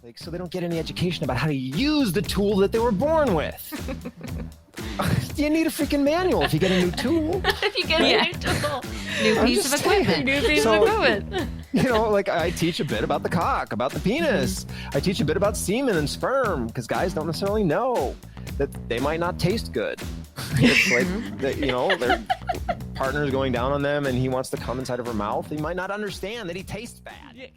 Like, so they don't get any education about how to use the tool that they were born with. You need a freaking manual if you get a new tool. If you get a new tool. New piece of equipment. New piece of equipment. You know, like I teach a bit about the cock, about the penis. I teach a bit about semen and sperm because guys don't necessarily know that they might not taste good. It's like, their partner's going down on them and he wants to come inside of her mouth. He might not understand that he tastes bad.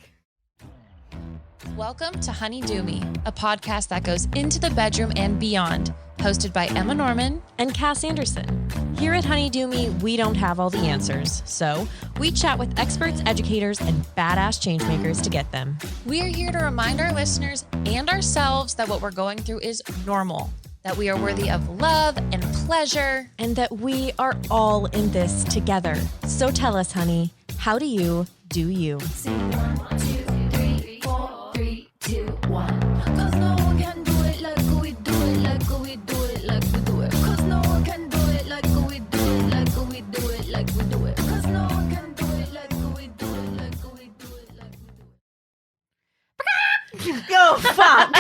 Welcome to Honey Do Me, a podcast that goes into the bedroom and beyond, hosted by Emma Norman and Cass Anderson. Here at Honey Do Me, we don't have all the answers, so we chat with experts, educators, and badass changemakers to get them. We are here to remind our listeners and ourselves that what we're going through is normal, that we are worthy of love and pleasure, and that we are all in this together. So tell us, honey, how do you do you? Sing 1, 2, 3, 4, 3, 2, 1. 'Cause no one can do it like we do it, like we do it, like we do it. 'Cause no one can do it like we do it, like we do it, like we do it. 'Cause no one can do it like we do it, like we do it, like we do it. Go fuck.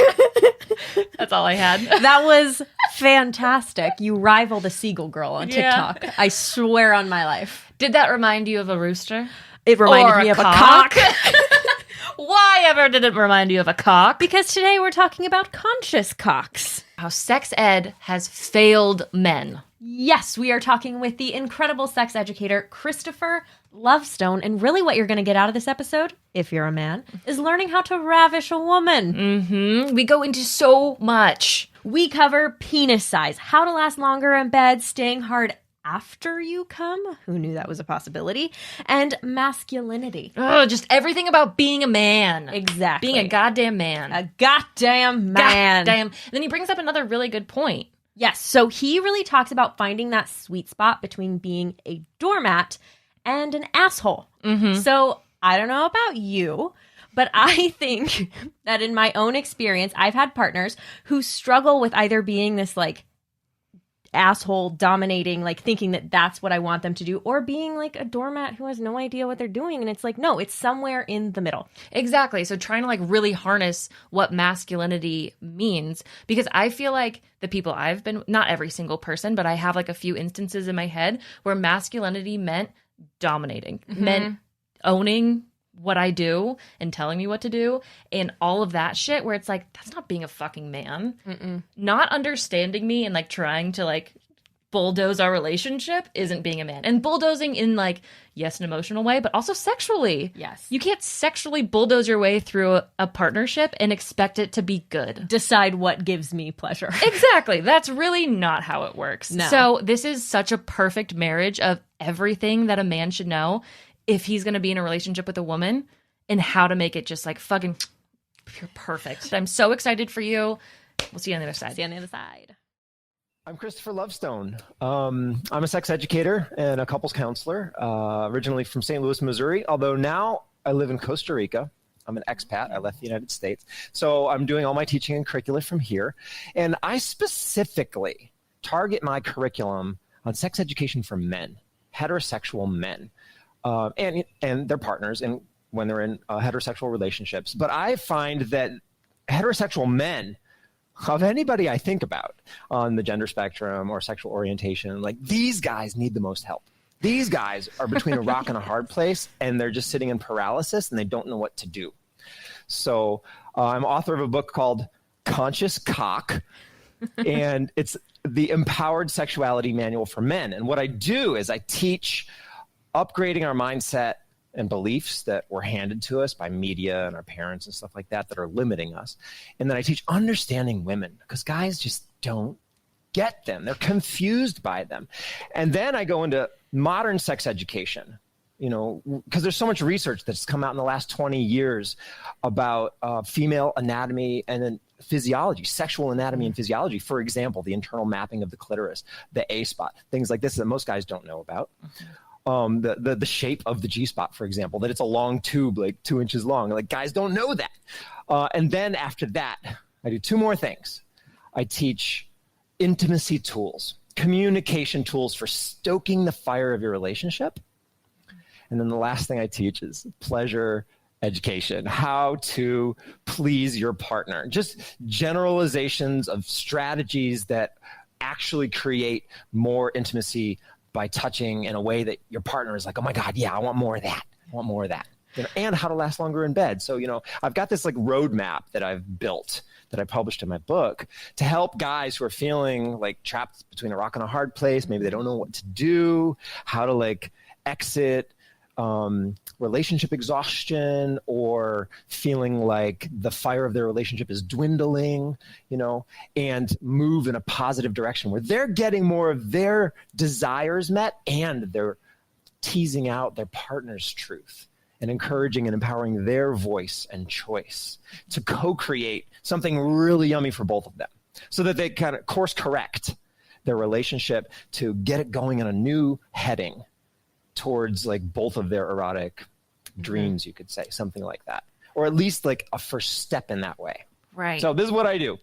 That's all I had. That was fantastic. You rival the Seagull Girl on TikTok. Yeah. I swear on my life. Did that remind you of a rooster? It reminded me of a cock. Why ever did it remind you of a cock? Because today we're talking about conscious cocks. How sex ed has failed men. Yes, we are talking with the incredible sex educator, Kristopher Lovestone. And really what you're going to get out of this episode, if you're a man, is learning how to ravish a woman. Mm-hmm. We go into so much. We cover penis size, how to last longer in bed, staying hard after you come. Who knew that was a possibility? And masculinity. Oh, just everything about being a man. Exactly. Being a goddamn man. A goddamn man. Goddamn. And then he brings up another really good point. Yes. So he really talks about finding that sweet spot between being a doormat and an asshole. Mm-hmm. So I don't know about you, but I think that in my own experience, I've had partners who struggle with either being this like asshole dominating, like thinking that that's what I want them to do, or being like a doormat who has no idea what they're doing. And it's like, no, it's somewhere in the middle. Exactly. So trying to like really harness what masculinity means, because I feel like the people I've been, not every single person, but I have like a few instances in my head where masculinity meant dominating, meant owning what I do and telling me what to do and all of that shit, where it's like, that's not being a fucking man. Not understanding me and like trying to like bulldoze our relationship isn't being a man. And bulldozing in like, yes, an emotional way, but also sexually. Yes. You can't sexually bulldoze your way through a partnership and expect it to be good. Decide what gives me pleasure. Exactly. That's really not how it works. No. So this is such a perfect marriage of everything that a man should know if he's going to be in a relationship with a woman, and how to make it just like fucking pure perfect. I'm so excited for you. We'll see you on the other side. See you on the other side. I'm Kristopher Lovestone. I'm a sex educator and a couples counselor, originally from St. Louis, Missouri, although now I live in Costa Rica. I'm an expat. I left the United States. So I'm doing all my teaching and curricula from here. And I specifically target my curriculum on sex education for men, heterosexual men. And their partners, and when they're in heterosexual relationships. But I find that heterosexual men, of anybody I think about on the gender spectrum or sexual orientation, like these guys need the most help. These guys are between a rock and a hard place, and they're just sitting in paralysis, and they don't know what to do. So I'm author of a book called Conscious Cock, and it's the Empowered Sexuality Manual for Men. And what I do is I teach upgrading our mindset and beliefs that were handed to us by media and our parents and stuff like that that are limiting us. And then I teach understanding women, because guys just don't get them. They're confused by them. And then I go into modern sex education, you know, because there's so much research that's come out in the last 20 years about female anatomy and then physiology, sexual anatomy and physiology. For example, the internal mapping of the clitoris, the A spot, things like this that most guys don't know about. The shape of the G-spot, for example, that it's a long tube, like 2 inches long. Like guys don't know that. And then after that, I do two more things. I teach intimacy tools, communication tools for stoking the fire of your relationship. And then the last thing I teach is pleasure education, how to please your partner, just generalizations of strategies that actually create more intimacy by touching in a way that your partner is like, oh my God, yeah, I want more of that. I want more of that. And how to last longer in bed. So, I've got this like roadmap that I've built that I published in my book to help guys who are feeling like trapped between a rock and a hard place. Maybe they don't know what to do, how to like exit relationship exhaustion, or feeling like the fire of their relationship is dwindling, and move in a positive direction where they're getting more of their desires met and they're teasing out their partner's truth and encouraging and empowering their voice and choice to co-create something really yummy for both of them so that they kind of course correct their relationship to get it going in a new heading towards like both of their erotic dreams, you could say, something like that, or at least like a first step in that way. Right. So this is what I do.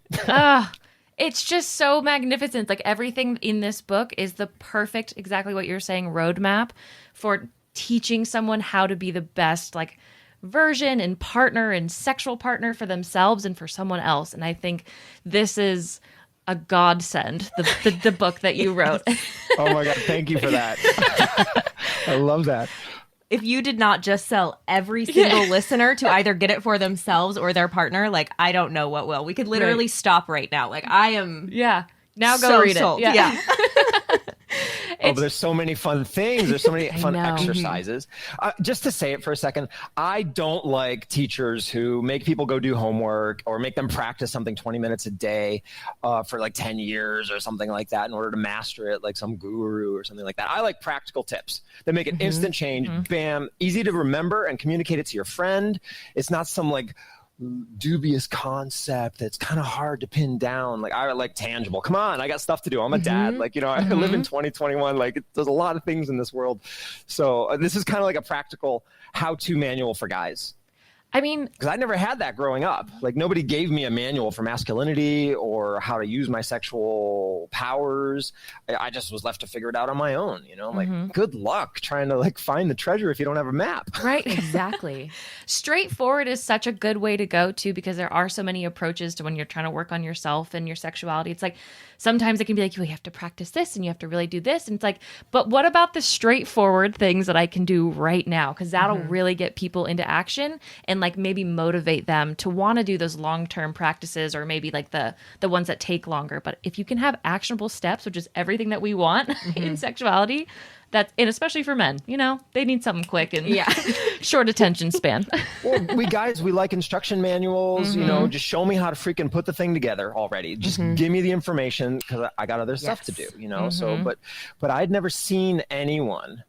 It's just so magnificent. Like everything in this book is the perfect, exactly what you're saying, roadmap for teaching someone how to be the best like version and partner and sexual partner for themselves and for someone else. And I think this is a godsend, the book that you wrote. Oh my God. Thank you for that. I love that. If you did not just sell every single listener to either get it for themselves or their partner, like, I don't know what will. We could literally stop right now. Like, I am now go so read sold. it. Yeah. But there's so many fun things. There's so many fun exercises. Just to say it for a second, I don't like teachers who make people go do homework or make them practice something 20 minutes a day for like 10 years or something like that in order to master it, like some guru or something like that. I like practical tips that make an instant change, bam, easy to remember and communicate it to your friend. It's not some like dubious concept that's kind of hard to pin down. Like, I like tangible. Come on, I got stuff to do. I'm a dad. Like, I live in 2021. Like, there's a lot of things in this world. So this is kind of like a practical how-to manual for guys. I mean, because I never had that growing up. Like, nobody gave me a manual for masculinity or how to use my sexual powers. I just was left to figure it out on my own, like, good luck trying to like find the treasure if you don't have a map. Right, exactly. Straightforward is such a good way to go too, because there are so many approaches to when you're trying to work on yourself and your sexuality. It's like, sometimes it can be like, you have to practice this and you have to really do this. And it's like, but what about the straightforward things that I can do right now? Because that'll really get people into action and like maybe motivate them to want to do those long-term practices, or maybe like the ones that take longer. But if you can have actionable steps, which is everything that we want in sexuality, and especially for men, they need something quick and short attention span. Well, we like instruction manuals, just show me how to freaking put the thing together already. Just give me the information, because I got other stuff to do, So, but I'd never seen anyone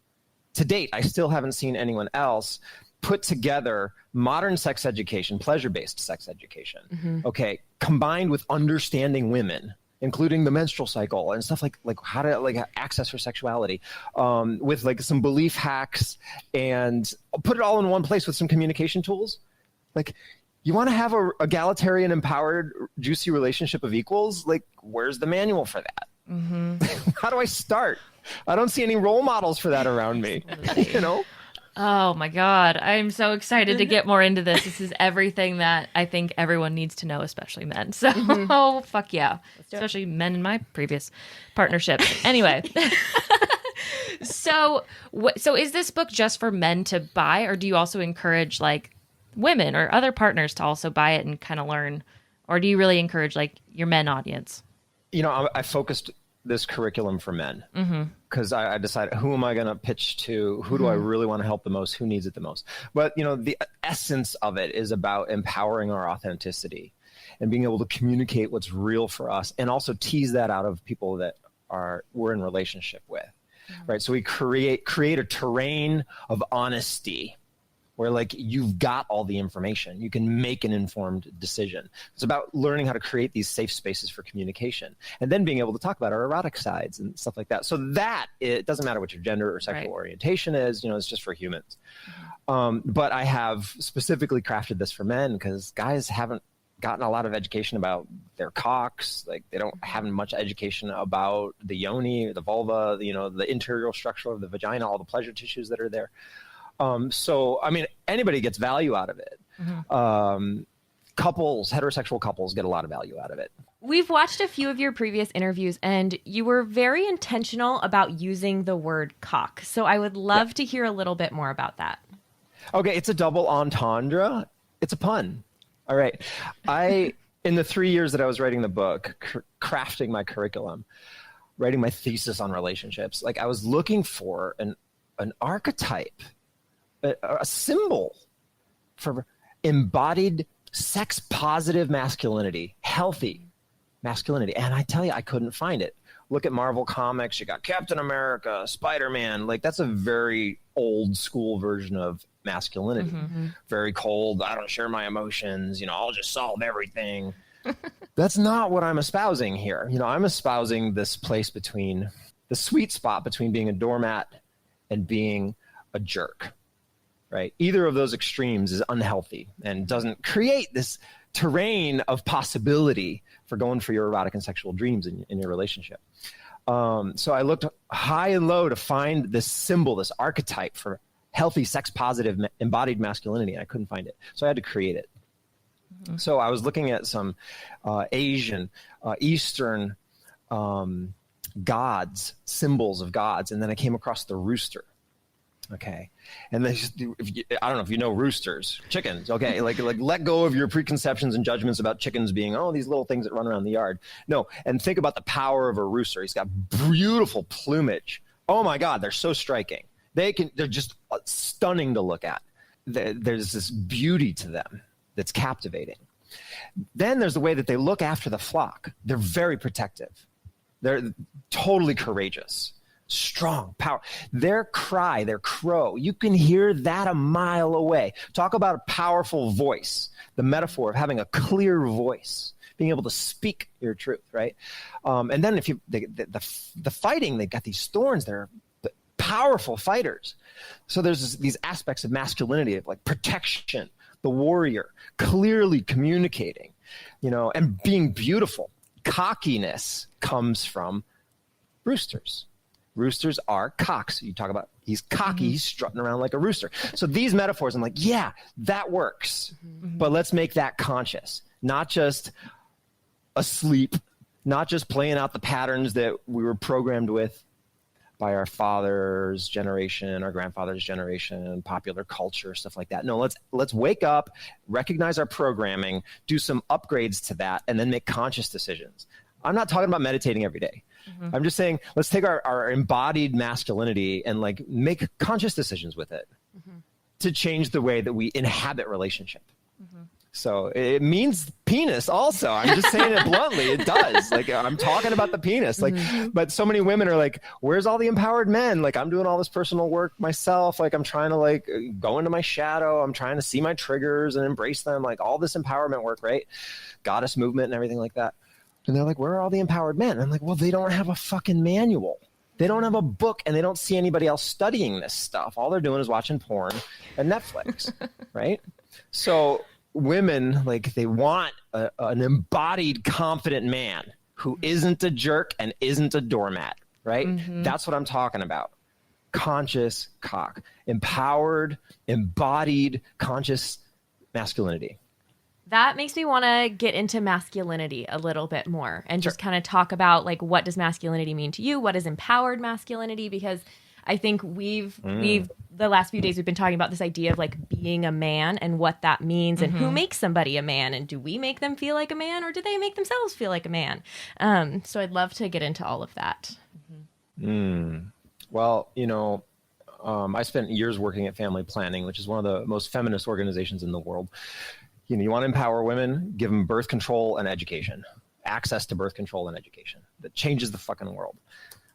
to date. I still haven't seen anyone else put together modern sex education, pleasure-based sex education, combined with understanding women, including the menstrual cycle and stuff like how to like access her sexuality, with like some belief hacks, and put it all in one place with some communication tools. Like, you want to have a egalitarian, empowered, juicy relationship of equals? Like, where's the manual for that? How do I start? I don't see any role models for that around me, Oh my God. I'm so excited to get more into this. This is everything that I think everyone needs to know, especially men. So, fuck yeah. Especially men in my previous partnerships. Anyway. So is this book just for men to buy, or do you also encourage like women or other partners to also buy it and kind of learn? Or do you really encourage like your men audience? I focused this curriculum for men because I decided, who am I going to pitch to? Who do I really want to help the most? Who needs it the most? But, the essence of it is about empowering our authenticity and being able to communicate what's real for us, and also tease that out of people that we're in relationship with, right? So we create a terrain of honesty where like you've got all the information, you can make an informed decision. It's about learning how to create these safe spaces for communication, and then being able to talk about our erotic sides and stuff like that. So that it doesn't matter what your gender or sexual orientation is, it's just for humans. But I have specifically crafted this for men because guys haven't gotten a lot of education about their cocks. Like, they don't have much education about the yoni, the vulva, the interior structure of the vagina, all the pleasure tissues that are there. So, I mean, anybody gets value out of it. Couples, heterosexual couples get a lot of value out of it. We've watched a few of your previous interviews, and you were very intentional about using the word cock. So I would love to hear a little bit more about that. Okay, it's a double entendre. It's a pun. All right. In the 3 years that I was writing the book, crafting my curriculum, writing my thesis on relationships, like I was looking for an archetype, a symbol for embodied sex positive masculinity, healthy masculinity. And I tell you, I couldn't find it. Look at Marvel Comics. You got Captain America, Spider-Man. Like that's a very old school version of masculinity. Very cold. I don't share my emotions. You know, I'll just solve everything. That's not what I'm espousing here. You know, I'm espousing this place between the sweet spot between being a doormat and being a jerk, right? Either of those extremes is unhealthy and doesn't create this terrain of possibility for going for your erotic and sexual dreams in your relationship. So I looked high and low to find this symbol, this archetype for healthy, sex positive, embodied masculinity. And I couldn't find it. So I had to create it. So I was looking at some Asian, Eastern gods, symbols of gods. And then I came across the rooster. Okay. And I don't know if you know roosters, chickens. Okay. Like let go of your preconceptions and judgments about chickens being, these little things that run around the yard. No. And think about the power of a rooster. He's got beautiful plumage. Oh my God. They're so striking. They're just stunning to look at. There's this beauty to them that's captivating. Then there's the way that they look after the flock. They're very protective. They're totally courageous. Strong power. Their cry, their crow, you can hear that a mile away. Talk about a powerful voice, the metaphor of having a clear voice, being able to speak your truth, right? And then if the fighting, they've got these thorns, they're powerful fighters. So there's these aspects of masculinity, of like protection, the warrior, clearly communicating, and being beautiful. Cockiness comes from roosters. Roosters are cocks. You talk about he's cocky, he's strutting around like a rooster. So these metaphors, I'm like, yeah, that works. But let's make that conscious, not just asleep, not just playing out the patterns that we were programmed with by our father's generation, our grandfather's generation, popular culture, stuff like that. No, let's wake up, recognize our programming, do some upgrades to that, and then make conscious decisions. I'm not talking about meditating every day. I'm just saying, let's take our embodied masculinity and like make conscious decisions with it to change the way that we inhabit relationship. So it means penis also. I'm just saying it bluntly. It does. Like I'm talking about the penis. Like, but so many women are like, where's all the empowered men? Like I'm doing all this personal work myself. Like I'm trying to like go into my shadow. I'm trying to see my triggers and embrace them. Like all this empowerment work, right? Goddess movement and everything like that. And they're like, where are all the empowered men? And I'm like, well, they don't have a fucking manual. They don't have a book and they don't see anybody else studying this stuff. All they're doing is watching porn and Netflix, right? So women, like they want an embodied, confident man who isn't a jerk and isn't a doormat, right? That's what I'm talking about. Conscious cock, empowered, embodied, conscious masculinity. That makes me want to get into masculinity a little bit more and just kind of talk about like, what does masculinity mean to you? What is empowered masculinity? Because I think we've the last few days we've been talking about this idea of like being a man and what that means and who makes somebody a man, and do we make them feel like a man or do they make themselves feel like a man? So I'd love to get into all of that. Well, I spent years working at Family Planning, which is one of the most feminist organizations in the world. You want to empower women, give them birth control and education, access to birth control and education. That changes the fucking world.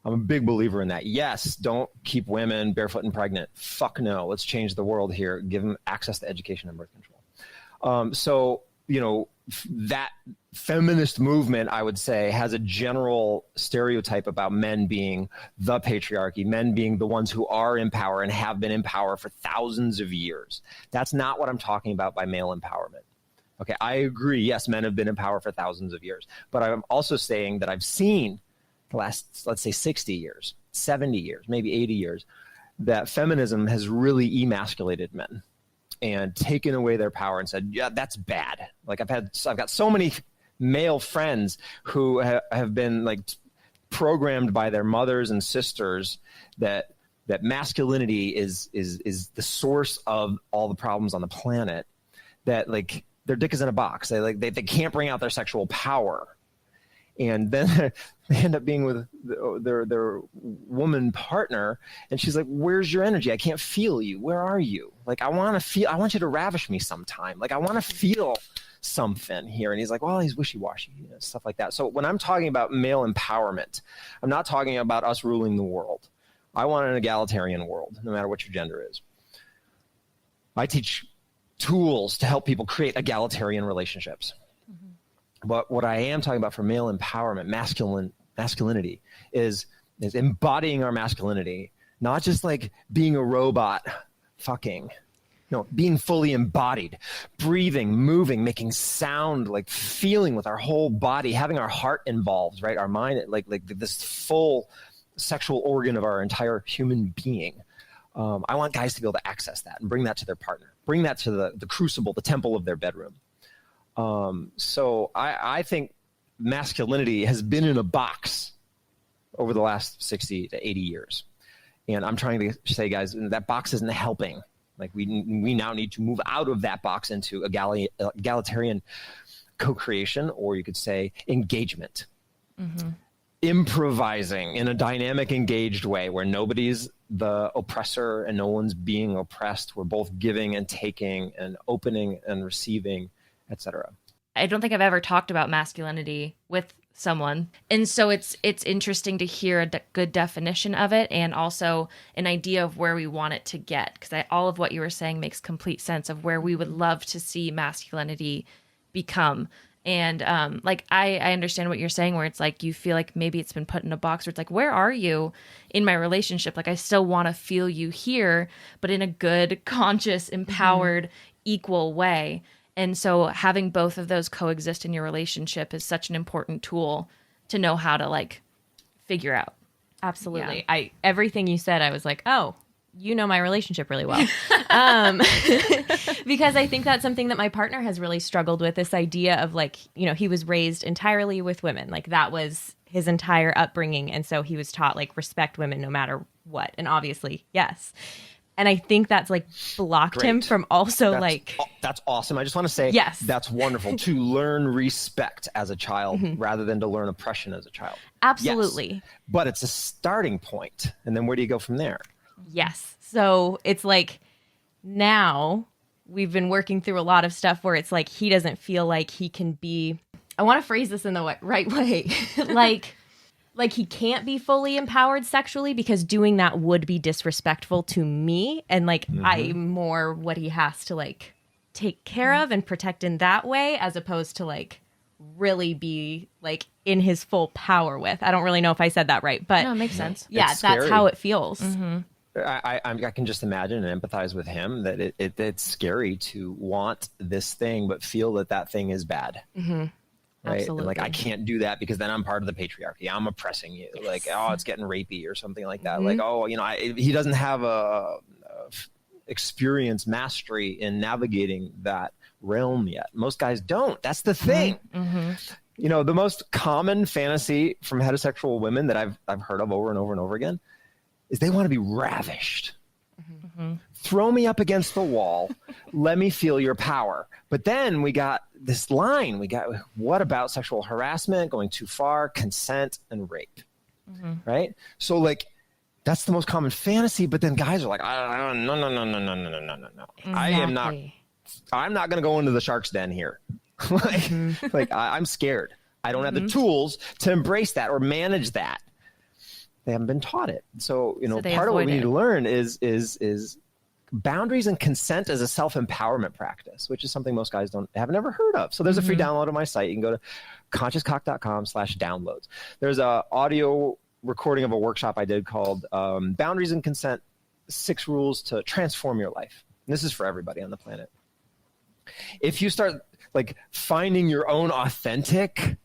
I'm a big believer in that. Yes, don't keep women barefoot and pregnant. Fuck no. Let's change the world here. Give them access to education and birth control. So, that feminist movement, I would say, has a general stereotype about men being the patriarchy, men being the ones who are in power and have been in power for thousands of years. That's not what I'm talking about by male empowerment. Okay, I agree. Yes, men have been in power for thousands of years. But I'm also saying that I've seen the last, let's say 60 years, 70 years, maybe 80 years, that feminism has really emasculated men and taken away their power and said, yeah, that's bad. Like I've got so many male friends who have been like programmed by their mothers and sisters that masculinity is the source of all the problems on the planet, that like their dick is in a box. They can't bring out their sexual power. And then they end up being with their woman partner, and she's like, where's your energy? I can't feel you. Where are you? Like, I want you to ravish me sometime. Like, I want to feel something here. And he's like, well, he's wishy-washy, stuff like that. So when I'm talking about male empowerment, I'm not talking about us ruling the world. I want an egalitarian world, no matter what your gender is. I teach tools to help people create egalitarian relationships. But what I am talking about for male empowerment, masculinity, is embodying our masculinity, not just like being a robot fucking. No, being fully embodied, breathing, moving, making sound, like feeling with our whole body, having our heart involved, right? Our mind, like this full sexual organ of our entire human being. I want guys to be able to access that and bring that to their partner, bring that to the crucible, the temple of their bedroom. So I think masculinity has been in a box over the last 60 to 80 years. And I'm trying to say, guys, that box isn't helping. Like we now need to move out of that box into egalitarian co-creation, or you could say engagement. Mm-hmm. Improvising in a dynamic, engaged way where nobody's the oppressor and no one's being oppressed. We're both giving and taking and opening and receiving, etc. I don't think I've ever talked about masculinity with someone. And so it's interesting to hear a good definition of it, and also an idea of where we want it to get. Because all of what you were saying makes complete sense of where we would love to see masculinity become. And I understand what you're saying, where it's like you feel like maybe it's been put in a box where it's like, where are you in my relationship? Like I still want to feel you here, but in a good, conscious, empowered, equal way. And so having both of those coexist in your relationship is such an important tool to know how to like figure out. Absolutely. Yeah. Everything you said, I was like, oh, you know my relationship really well. Because I think that's something that my partner has really struggled with, this idea of like, he was raised entirely with women. Like that was his entire upbringing. And so he was taught like respect women no matter what. And obviously, yes. And I think that's like blocked him from also that's awesome. I just want to say, yes, that's wonderful to learn respect as a child rather than to learn oppression as a child. Absolutely. Yes, but it's a starting point. And then where do you go from there? Yes. So it's like now we've been working through a lot of stuff where it's like he doesn't feel like he can be, I want to phrase this in the right way, like he can't be fully empowered sexually because doing that would be disrespectful to me. And like I'm more what he has to like take care of and protect in that way, as opposed to like really be like in his full power with. I don't really know if I said that right, but no, it makes sense. Yeah, that's how it feels. Mm-hmm. I can just imagine and empathize with him that it's scary to want this thing but feel that thing is bad. Mm-hmm. Right? Absolutely. And like, I can't do that because then I'm part of the patriarchy. I'm oppressing you. Yes. Like, oh, it's getting rapey or something like that. Like, oh, he doesn't have a experience, mastery in navigating that realm yet. Most guys don't. That's the thing. Mm-hmm. The most common fantasy from heterosexual women that I've heard of over and over and over again is they want to be ravished. Mm-hmm. Throw me up against the wall. Let me feel your power. But then we got this line. What about sexual harassment, going too far, consent, and rape? Mm-hmm. Right? So like, that's the most common fantasy. But then guys are like, no. Exactly. I'm not going to go into the shark's den here. I'm scared. I don't have the tools to embrace that or manage that. They haven't been taught it. So, part of what we need to learn is boundaries and consent as a self-empowerment practice, which is something most guys have never heard of. So there's a free download on my site. You can go to consciouscock.com/downloads. There's a audio recording of a workshop I did called Boundaries and Consent, 6 Rules to Transform Your Life. And this is for everybody on the planet. If you start like finding your own authentic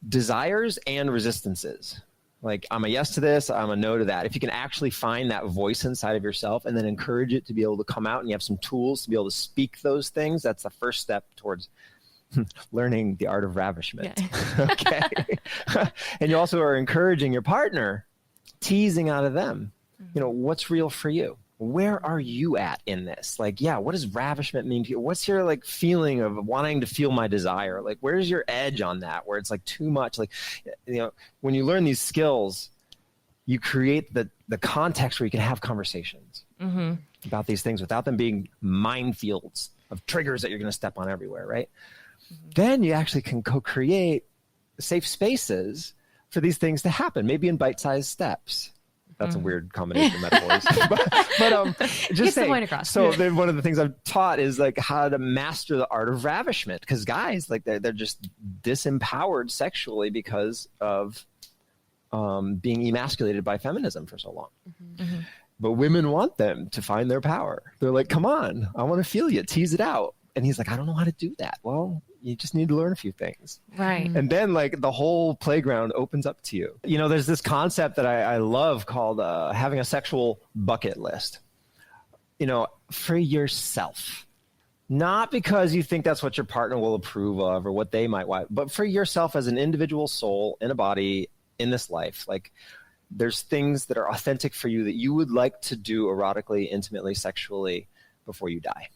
desires and resistances, Like, I'm a yes to this, I'm a no to that. If you can actually find that voice inside of yourself and then encourage it to be able to come out, and you have some tools to be able to speak those things, that's the first step towards learning the art of ravishment. Yeah. Okay. And you also are encouraging your partner, teasing out of them, what's real for you? Where are you at in this? Like, yeah, what does ravishment mean to you? What's your like feeling of wanting to feel my desire? Like, where's your edge on that? Where it's like too much, like, when you learn these skills, you create the context where you can have conversations about these things without them being minefields of triggers that you're going to step on everywhere. Right. Then you actually can co-create safe spaces for these things to happen, maybe in bite-sized steps. That's a weird combination of metaphors, but just saying. The point across. So then one of the things I've taught is like how to master the art of ravishment, because guys, like they're just disempowered sexually because of being emasculated by feminism for so long. But women want them to find their power. They're like, come on, I want to feel you, tease it out. And he's like, I don't know how to do that. Well, you just need to learn a few things. Right. And then like the whole playground opens up to you. There's this concept that I love called having a sexual bucket list, for yourself. Not because you think that's what your partner will approve of or what they might want, but for yourself as an individual soul in a body in this life. Like, there's things that are authentic for you that you would like to do erotically, intimately, sexually before you die.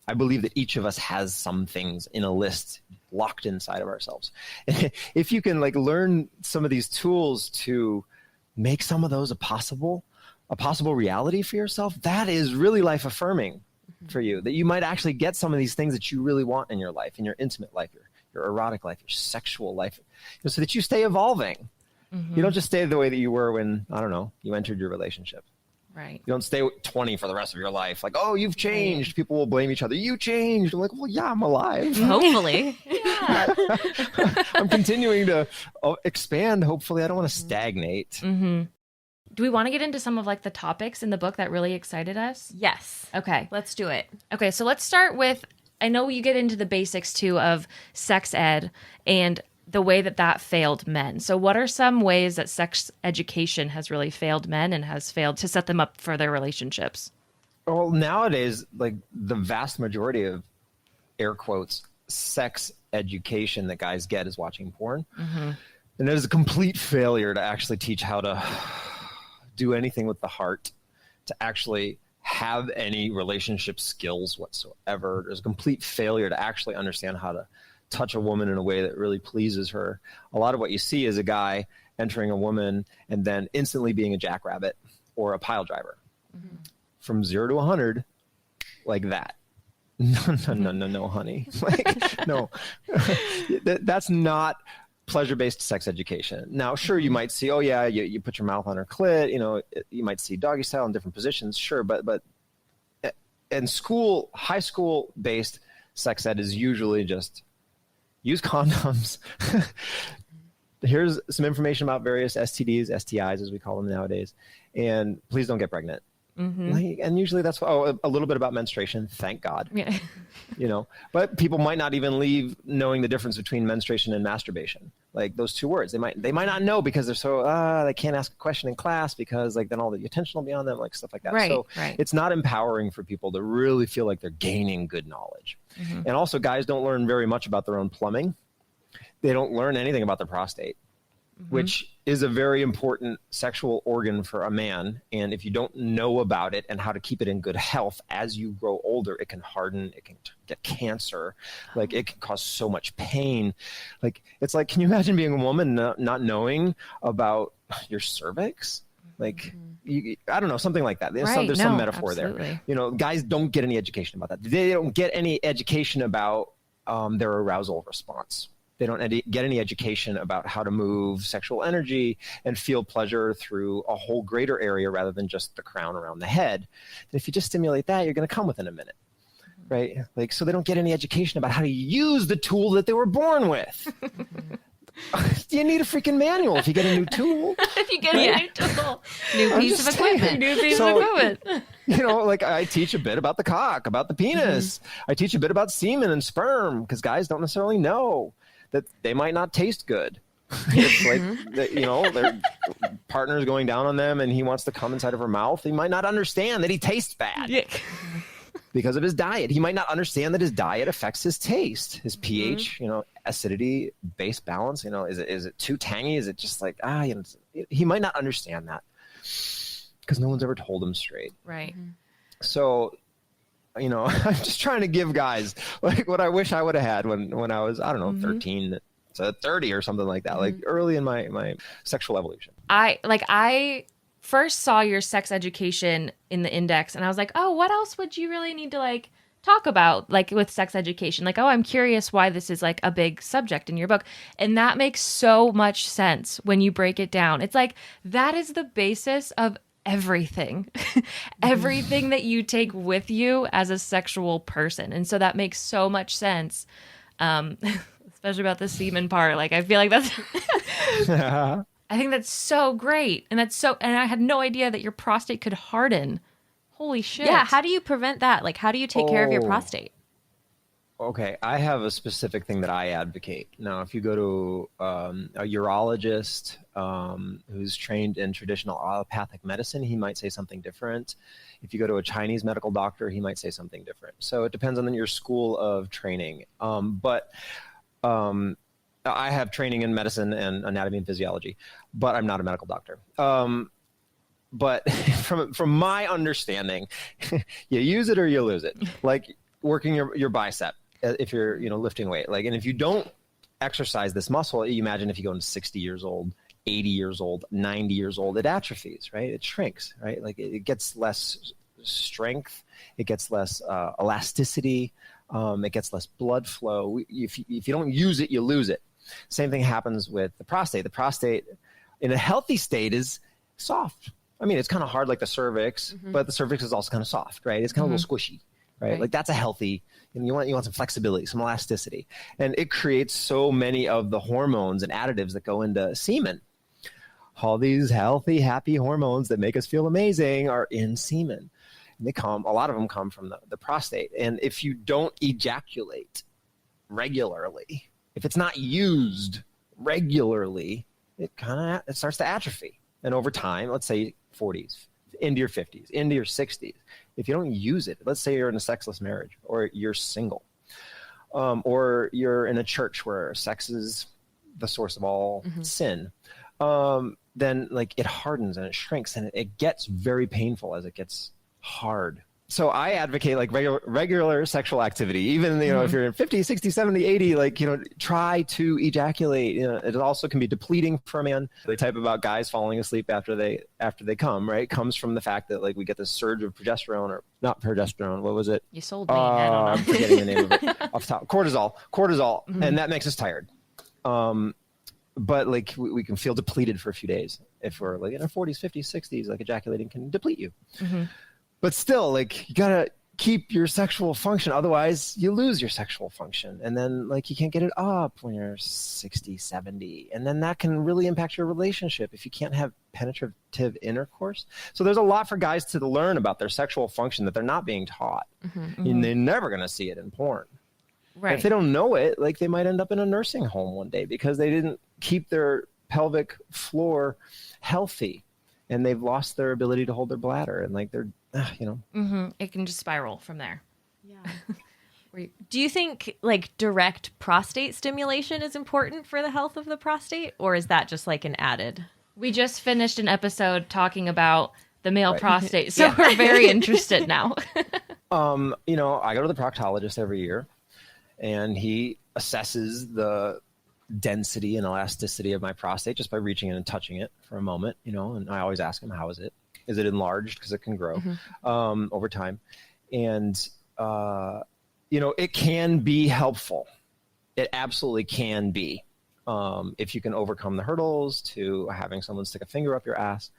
I believe that each of us has some things in a list locked inside of ourselves. If you can like learn some of these tools to make some of those a possible reality for yourself, that is really life affirming for you, that you might actually get some of these things that you really want in your life, in your intimate life, your erotic life, your sexual life, so that you stay evolving. You don't just stay the way that you were when, I don't know, you entered your relationship. Right. You don't stay 20 for the rest of your life. Like, oh, you've changed. Right. People will blame each other. You changed. I'm like, well, yeah, I'm alive. Hopefully. Yeah. I'm continuing to expand. Hopefully, I don't want to stagnate. Do we want to get into some of like the topics in the book that really excited us? Yes. Okay. Let's do it. Okay. So let's start with, I know you get into the basics too of sex ed and the way that failed men. So what are some ways that sex education has really failed men and has failed to set them up for their relationships? Well, nowadays, like the vast majority of air quotes sex education that guys get is watching porn. And there's a complete failure to actually teach how to do anything with the heart, to actually have any relationship skills whatsoever. There's a complete failure to actually understand how to touch a woman in a way that really pleases her. A lot of what you see is a guy entering a woman and then instantly being a jackrabbit or a pile driver from 0 to 100 like that. No, honey. Like, no, that's not pleasure-based sex education. Now, sure, you might see, oh yeah, you put your mouth on her clit, you might see doggy style in different positions. Sure. But in school, high school based sex ed is usually just use condoms. Here's some information about various STDs, STIs, as we call them nowadays. And please don't get pregnant. And usually that's a little bit about menstruation. Thank God. Yeah. But people might not even leave knowing the difference between menstruation and masturbation. Like those two words, they might not know because they're so, they can't ask a question in class because like then all the attention will be on them, like stuff like that. Right, so right. It's not empowering for people to really feel like they're gaining good knowledge. And also guys don't learn very much about their own plumbing. They don't learn anything about their prostate, which is a very important sexual organ for a man. And if you don't know about it and how to keep it in good health, as you grow older, it can harden, it can get cancer, like it can cause so much pain. Like, it's like, can you imagine being a woman not knowing about your cervix? Like, I don't know, something like that. There's some metaphor absolutely. There. Guys don't get any education about that. They don't get any education about their arousal response. They don't get any education about how to move sexual energy and feel pleasure through a whole greater area rather than just the crown around the head. And if you just stimulate that, you're going to come within a minute, right? Like, so they don't get any education about how to use the tool that they were born with. You need a freaking manual if you get a new tool. If you get a new tool, new piece of equipment. Like I teach a bit about the cock, about the penis. I teach a bit about semen and sperm because guys don't necessarily know that they might not taste good. It's like, their partner's going down on them and he wants to come inside of her mouth. He might not understand that he tastes bad because of his diet. He might not understand that his diet affects his taste, his pH, acidity, base balance. Is it too tangy? Is it just like, he might not understand that because no one's ever told him straight. Right. So, I'm just trying to give guys like what I wish I would have had when I was, 13 to 30 or something like that, like early in my sexual evolution. I first saw your sex education in the index and I was like, oh, what else would you really need to like talk about like with sex education? Like, oh, I'm curious why this is like a big subject in your book. And that makes so much sense when you break it down. It's like, that is the basis of everything, everything that you take with you as a sexual person. And so that makes so much sense. Especially about the semen part. Like, I feel like that's, I think that's so great. And I had no idea that your prostate could harden. Holy shit. Yeah. How do you prevent that? Like, how do you take care of your prostate? Okay, I have a specific thing that I advocate. Now, if you go to a urologist who's trained in traditional allopathic medicine, he might say something different. If you go to a Chinese medical doctor, he might say something different. So it depends on your school of training. But I have training in medicine and anatomy and physiology, but I'm not a medical doctor. But from my understanding, you use it or you lose it. Like working your bicep. If you're, lifting weight, like, and if you don't exercise this muscle, you imagine if you go into 60 years old, 80 years old, 90 years old, it atrophies, right? It shrinks, right? Like it gets less strength, it gets less elasticity, it gets less blood flow. If you don't use it, you lose it. Same thing happens with the prostate. The prostate in a healthy state is soft. I mean, it's kind of hard like the cervix, but the cervix is also kind of soft, right? It's kind of a little squishy, right? Like that's a healthy. And you want some flexibility, some elasticity. And it creates so many of the hormones and additives that go into semen. All these healthy, happy hormones that make us feel amazing are in semen. And a lot of them come from the prostate. And if you don't ejaculate regularly, if it's not used regularly, it starts to atrophy. And over time, let's say 40s, into your 50s, into your 60s. If you don't use it, let's say you're in a sexless marriage or you're single, or you're in a church where sex is the source of all sin, then like it hardens and it shrinks and it gets very painful as it gets hard. So I advocate like regular sexual activity, even, if you're in 50, 60, 70, 80, like, try to ejaculate. It also can be depleting for a man. The type about guys falling asleep after they come, right, comes from the fact that like we get this surge of progesterone, or not progesterone. What was it? You sold me. I don't know. I'm forgetting the name of it off the top. Cortisol. And that makes us tired. But like we can feel depleted for a few days if we're like in our 40s, 50s, 60s, like ejaculating can deplete you. But still, like, you gotta keep your sexual function. Otherwise, you lose your sexual function. And then, like, you can't get it up when you're 60, 70. And then that can really impact your relationship if you can't have penetrative intercourse. So there's a lot for guys to learn about their sexual function that they're not being taught. And they're never going to see it in porn. Right. And if they don't know it, like, they might end up in a nursing home one day because they didn't keep their pelvic floor healthy. And they've lost their ability to hold their bladder. And, like, they're... It can just spiral from there. Yeah. Do you think like direct prostate stimulation is important for the health of the prostate, or is that just like an added? We just finished an episode talking about the male prostate, so we're very interested now. I go to the proctologist every year, and he assesses the density and elasticity of my prostate just by reaching in and touching it for a moment, and I always ask him, how is it? Is it enlarged? Because it can grow over time. And, it can be helpful. It absolutely can be. If you can overcome the hurdles to having someone stick a finger up your ass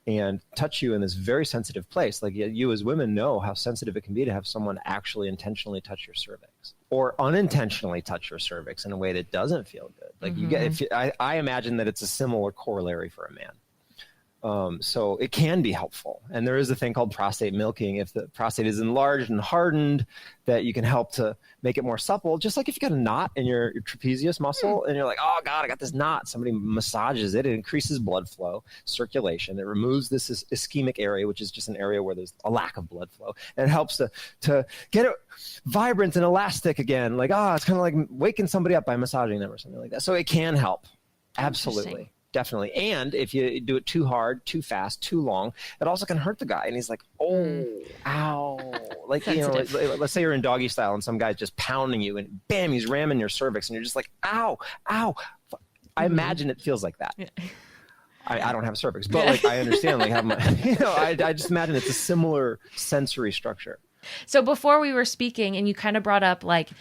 and touch you in this very sensitive place. Like you as women know how sensitive it can be to have someone actually intentionally touch your cervix or unintentionally touch your cervix in a way that doesn't feel good. Like I imagine that it's a similar corollary for a man. So it can be helpful. And there is a thing called prostate milking. If the prostate is enlarged and hardened, that you can help to make it more supple. Just like if you got a knot in your trapezius muscle and you're like, oh God, I got this knot. Somebody massages it. It increases blood flow, circulation. It removes this ischemic area, which is just an area where there's a lack of blood flow. And it helps to get it vibrant and elastic again. Like, it's kind of like waking somebody up by massaging them or something like that. So it can help. Absolutely. Definitely. And if you do it too hard, too fast, too long, it also can hurt the guy. And he's like, oh, ow. Like, let's say you're in doggy style and some guy's just pounding you and bam, he's ramming your cervix and you're just like, ow, ow. I imagine it feels like that. Yeah. I don't have a cervix, but like, I understand, like, how much, I just imagine it's a similar sensory structure. So before we were speaking and you kind of brought up like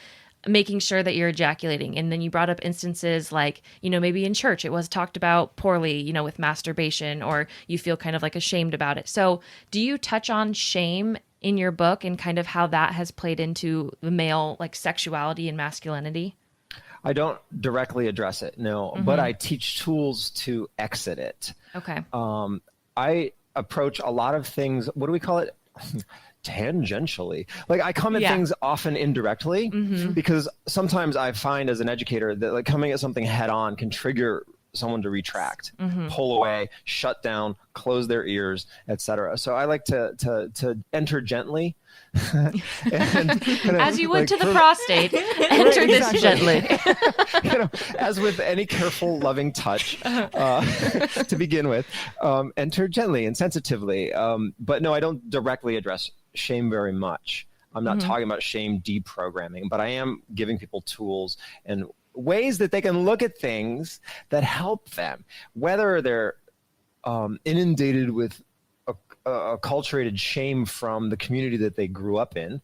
making sure that you're ejaculating. And then you brought up instances like, maybe in church it was talked about poorly, with masturbation, or you feel kind of like ashamed about it. So do you touch on shame in your book and kind of how that has played into the male like sexuality and masculinity? I don't directly address it, no, but I teach tools to exit it. Okay. I approach a lot of things, what do we call it? Tangentially. Like I come at things often indirectly because sometimes I find as an educator that like coming at something head on can trigger someone to retract, pull away, shut down, close their ears, etc. So I like to enter gently. As you would to the prostate, enter this gently. As with any careful, loving touch, to begin with, enter gently and sensitively. But no, I don't directly address shame very much. I'm not talking about shame deprogramming, but I am giving people tools and ways that they can look at things that help them, whether they're inundated with acculturated shame from the community that they grew up in.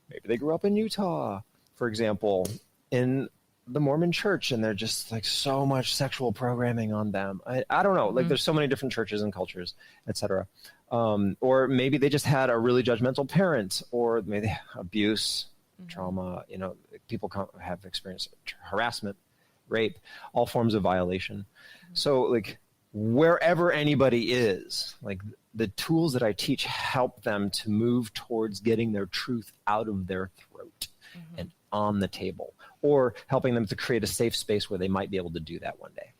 Maybe they grew up in Utah, for example, in the Mormon church, and they're just like so much sexual programming on them. I don't know, like there's so many different churches and cultures, etc. Or maybe they just had a really judgmental parent, or maybe abuse, trauma, people have experienced harassment, rape, all forms of violation. So like wherever anybody is, like the tools that I teach help them to move towards getting their truth out of their throat and on the table, or helping them to create a safe space where they might be able to do that one day.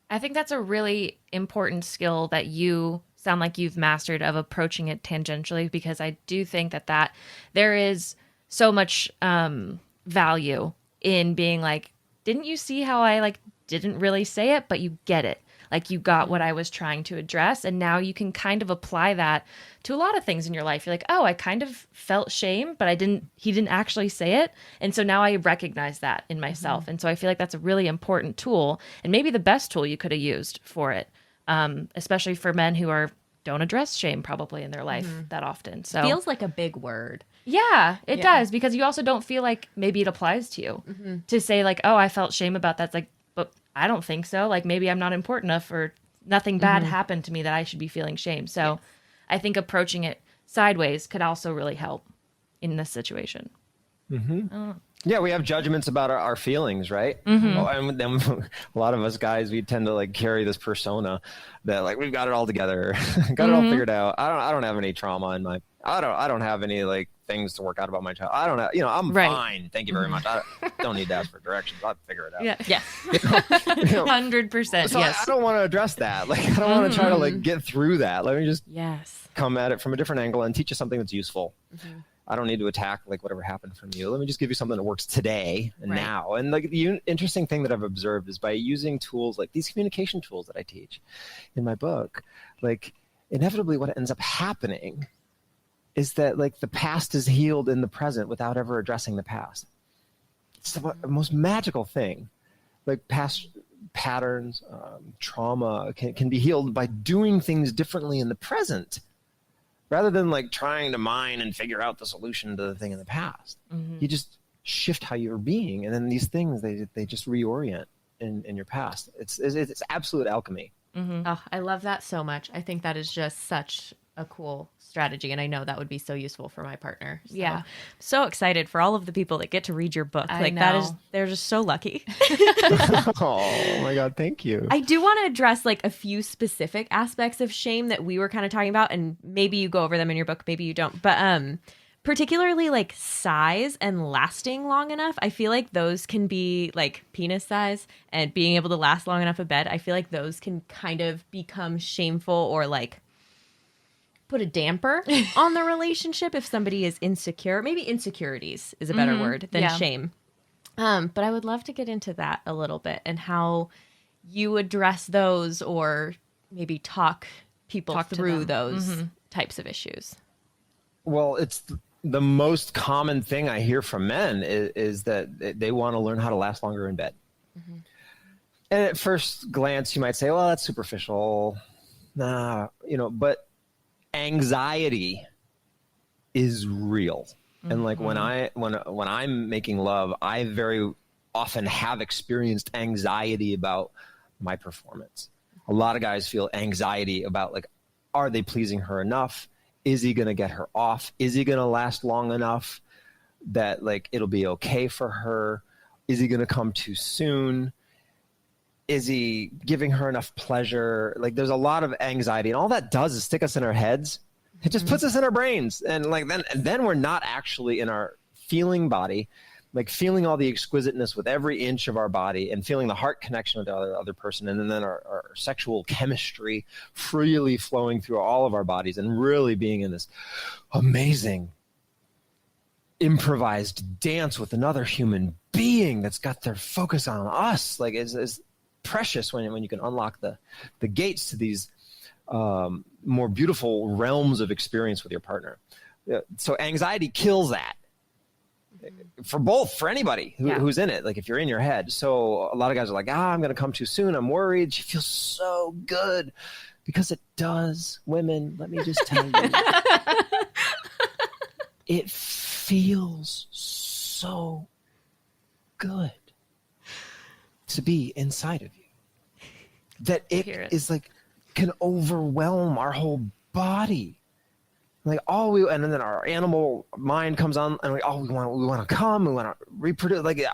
I think that's a really important skill that you sound like you've mastered, of approaching it tangentially, because I do think that there is so much value in being like, didn't you see how I like didn't really say it, but you get it. Like you got what I was trying to address. And now you can kind of apply that to a lot of things in your life. You're like, oh, I kind of felt shame, but he didn't actually say it. And so now I recognize that in myself. And so I feel like that's a really important tool, and maybe the best tool you could have used for it. Especially for men who don't address shame probably in their life that often. So feels like a big word. Yeah, it does, because you also don't feel like maybe it applies to you to say like, oh, I felt shame about that. It's like, but I don't think so. Like maybe I'm not important enough, or nothing bad happened to me that I should be feeling shame. So I think approaching it sideways could also really help in this situation. Yeah, we have judgments about our feelings, right? And then a lot of us guys, we tend to like carry this persona that like we've got it all together, got it all figured out. I don't have any trauma in my. I don't have any like things to work out about my child. I don't have, I'm fine. Thank you very much. I don't need to ask for directions. I'll figure it out. Yeah. Yes. 100%. So yes. I don't want to address that. Like I don't want to try to like get through that. Let me just come at it from a different angle and teach you something that's useful. I don't need to attack like whatever happened from you. Let me just give you something that works today and now. And like the interesting thing that I've observed is by using tools like these communication tools that I teach in my book, like inevitably what ends up happening is that like the past is healed in the present without ever addressing the past. It's the most magical thing. Like past patterns, trauma can be healed by doing things differently in the present, rather than like trying to mine and figure out the solution to the thing in the past. You just shift how you're being, and then these things they just reorient in your past. It's absolute alchemy. Oh, I love that so much. I think that is just such a cool strategy, and I know that would be so useful for my partner. So, Yeah. so excited for all of the people that get to read your book. I Like that is, know. they're just so lucky. Oh my God, thank you. I do want to address like a few specific aspects of shame that we were kind of talking about, and maybe you go over them in your book, maybe you don't. But particularly like size and lasting long enough. I feel like those can be like penis size and being able to last long enough in bed. I feel like those can kind of become shameful or like put a damper on the relationship if somebody is insecure. Maybe insecurities is a better word than Yeah. shame. But I would love to get into that a little bit and how you address those or maybe talk people to through them. those types of issues. Well, it's the most common thing I hear from men is that they want to learn how to last longer in bed. And at first glance, you might say, well, that's superficial. Nah, but anxiety is real. And like when I'm making love, I very often have experienced anxiety about my performance. A lot of guys feel anxiety about like, are they pleasing her enough? Is he going to get her off? Is he going to last long enough that like it'll be okay for her? Is he going to come too soon? Is he giving her enough pleasure? Like there's a lot of anxiety, and all that does is stick us in our heads. It just puts us in our brains, and like then we're not actually in our feeling body, like feeling all the exquisiteness with every inch of our body and feeling the heart connection with the other person, and then our sexual chemistry freely flowing through all of our bodies and really being in this amazing improvised dance with another human being that's got their focus on us. Like it's precious when you can unlock the gates to these more beautiful realms of experience with your partner. So anxiety kills that for anybody who's in it. Like if you're in your head. So a lot of guys are like, I'm going to come too soon. I'm worried. She feels so good because it does. Women, let me just tell you, it feels so good to be inside of you that it is like can overwhelm our whole body. Like and then our animal mind comes on, and we want to come, we want to reproduce. Like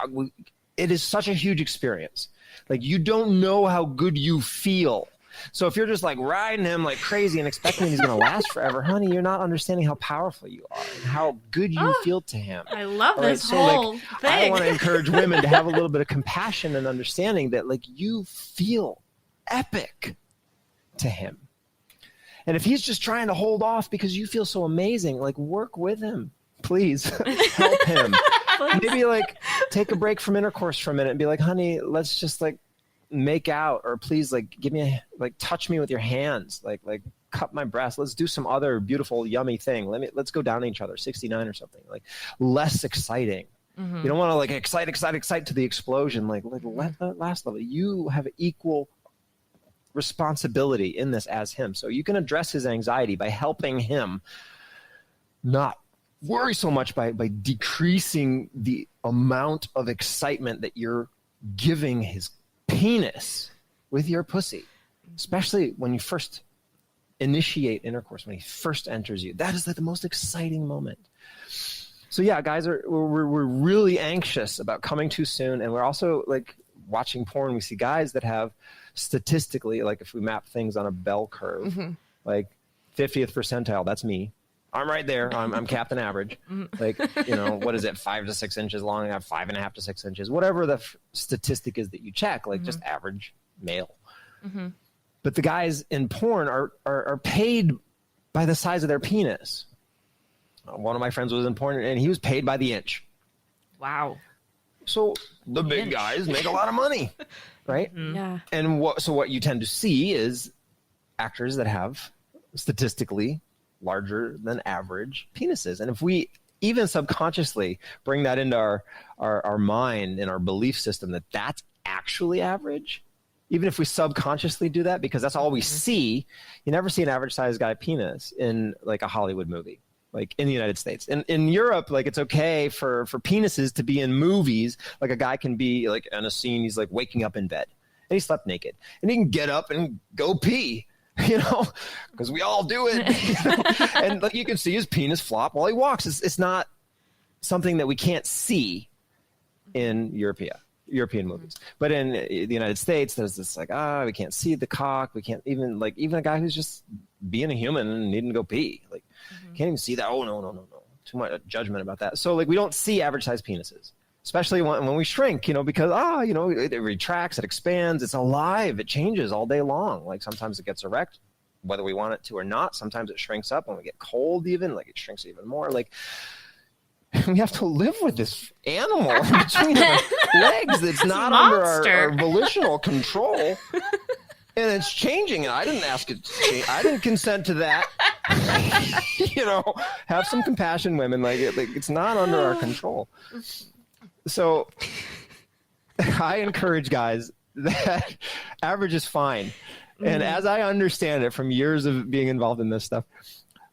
it is such a huge experience. Like you don't know how good you feel. So if you're just like riding him like crazy and expecting he's going to last forever, honey, you're not understanding how powerful you are and how good you feel to him. I love All right, this so, whole like, thing. I want to encourage women to have a little bit of compassion and understanding that like you feel epic to him. And if he's just trying to hold off because you feel so amazing, like work with him, please. Help him. Maybe like take a break from intercourse for a minute and be like, honey, let's just like make out, or please like give me touch me with your hands, like cup my breast. Let's do some other beautiful, yummy thing. Let's go down to each other, 69 or something, like less exciting. You don't want to like excite to the explosion. Like let that last level. You have equal responsibility in this as him. So you can address his anxiety by helping him not worry so much by decreasing the amount of excitement that you're giving his penis with your pussy, especially when you first initiate intercourse, when he first enters you. That is like the most exciting moment. So yeah, guys, we're really anxious about coming too soon, and we're also like watching porn. We see guys that have statistically, like if we map things on a bell curve, like 50th percentile, that's me. I'm right there. I'm Captain Average. Like, what is it? 5 to 6 inches long. I have 5.5 to 6 inches, whatever the statistic is that you check, like just average male. But the guys in porn are paid by the size of their penis. One of my friends was in porn and he was paid by the inch. Wow. So the big guys make a lot of money, right? Yeah. And what you tend to see is actors that have statistically larger than average penises. And if we even subconsciously bring that into our mind and our belief system that that's actually average, even if we subconsciously do that, because that's all we see, you never see an average sized guy penis in like a Hollywood movie. Like in the United States. In Europe, like it's okay for penises to be in movies. Like a guy can be like in a scene, he's like waking up in bed and he slept naked and he can get up and go pee. because we all do it. And like, you can see his penis flop while he walks. It's not something that we can't see in European movies. But in the United States, there's this like, we can't see the cock. We can't even a guy who's just being a human and needing to go pee. Like, can't even see that. Oh, no. Too much judgment about that. So like, we don't see average size penises, especially when we shrink, because, it retracts, it expands, it's alive, it changes all day long. Like sometimes it gets erect, whether we want it to or not. Sometimes it shrinks up when we get cold even, like it shrinks even more. Like, we have to live with this animal between our legs that's not under our volitional control. And it's changing, and I didn't ask it to change. I didn't consent to that. Have some compassion, women. Like it's not under our control. So I encourage guys that average is fine. And as I understand it from years of being involved in this stuff,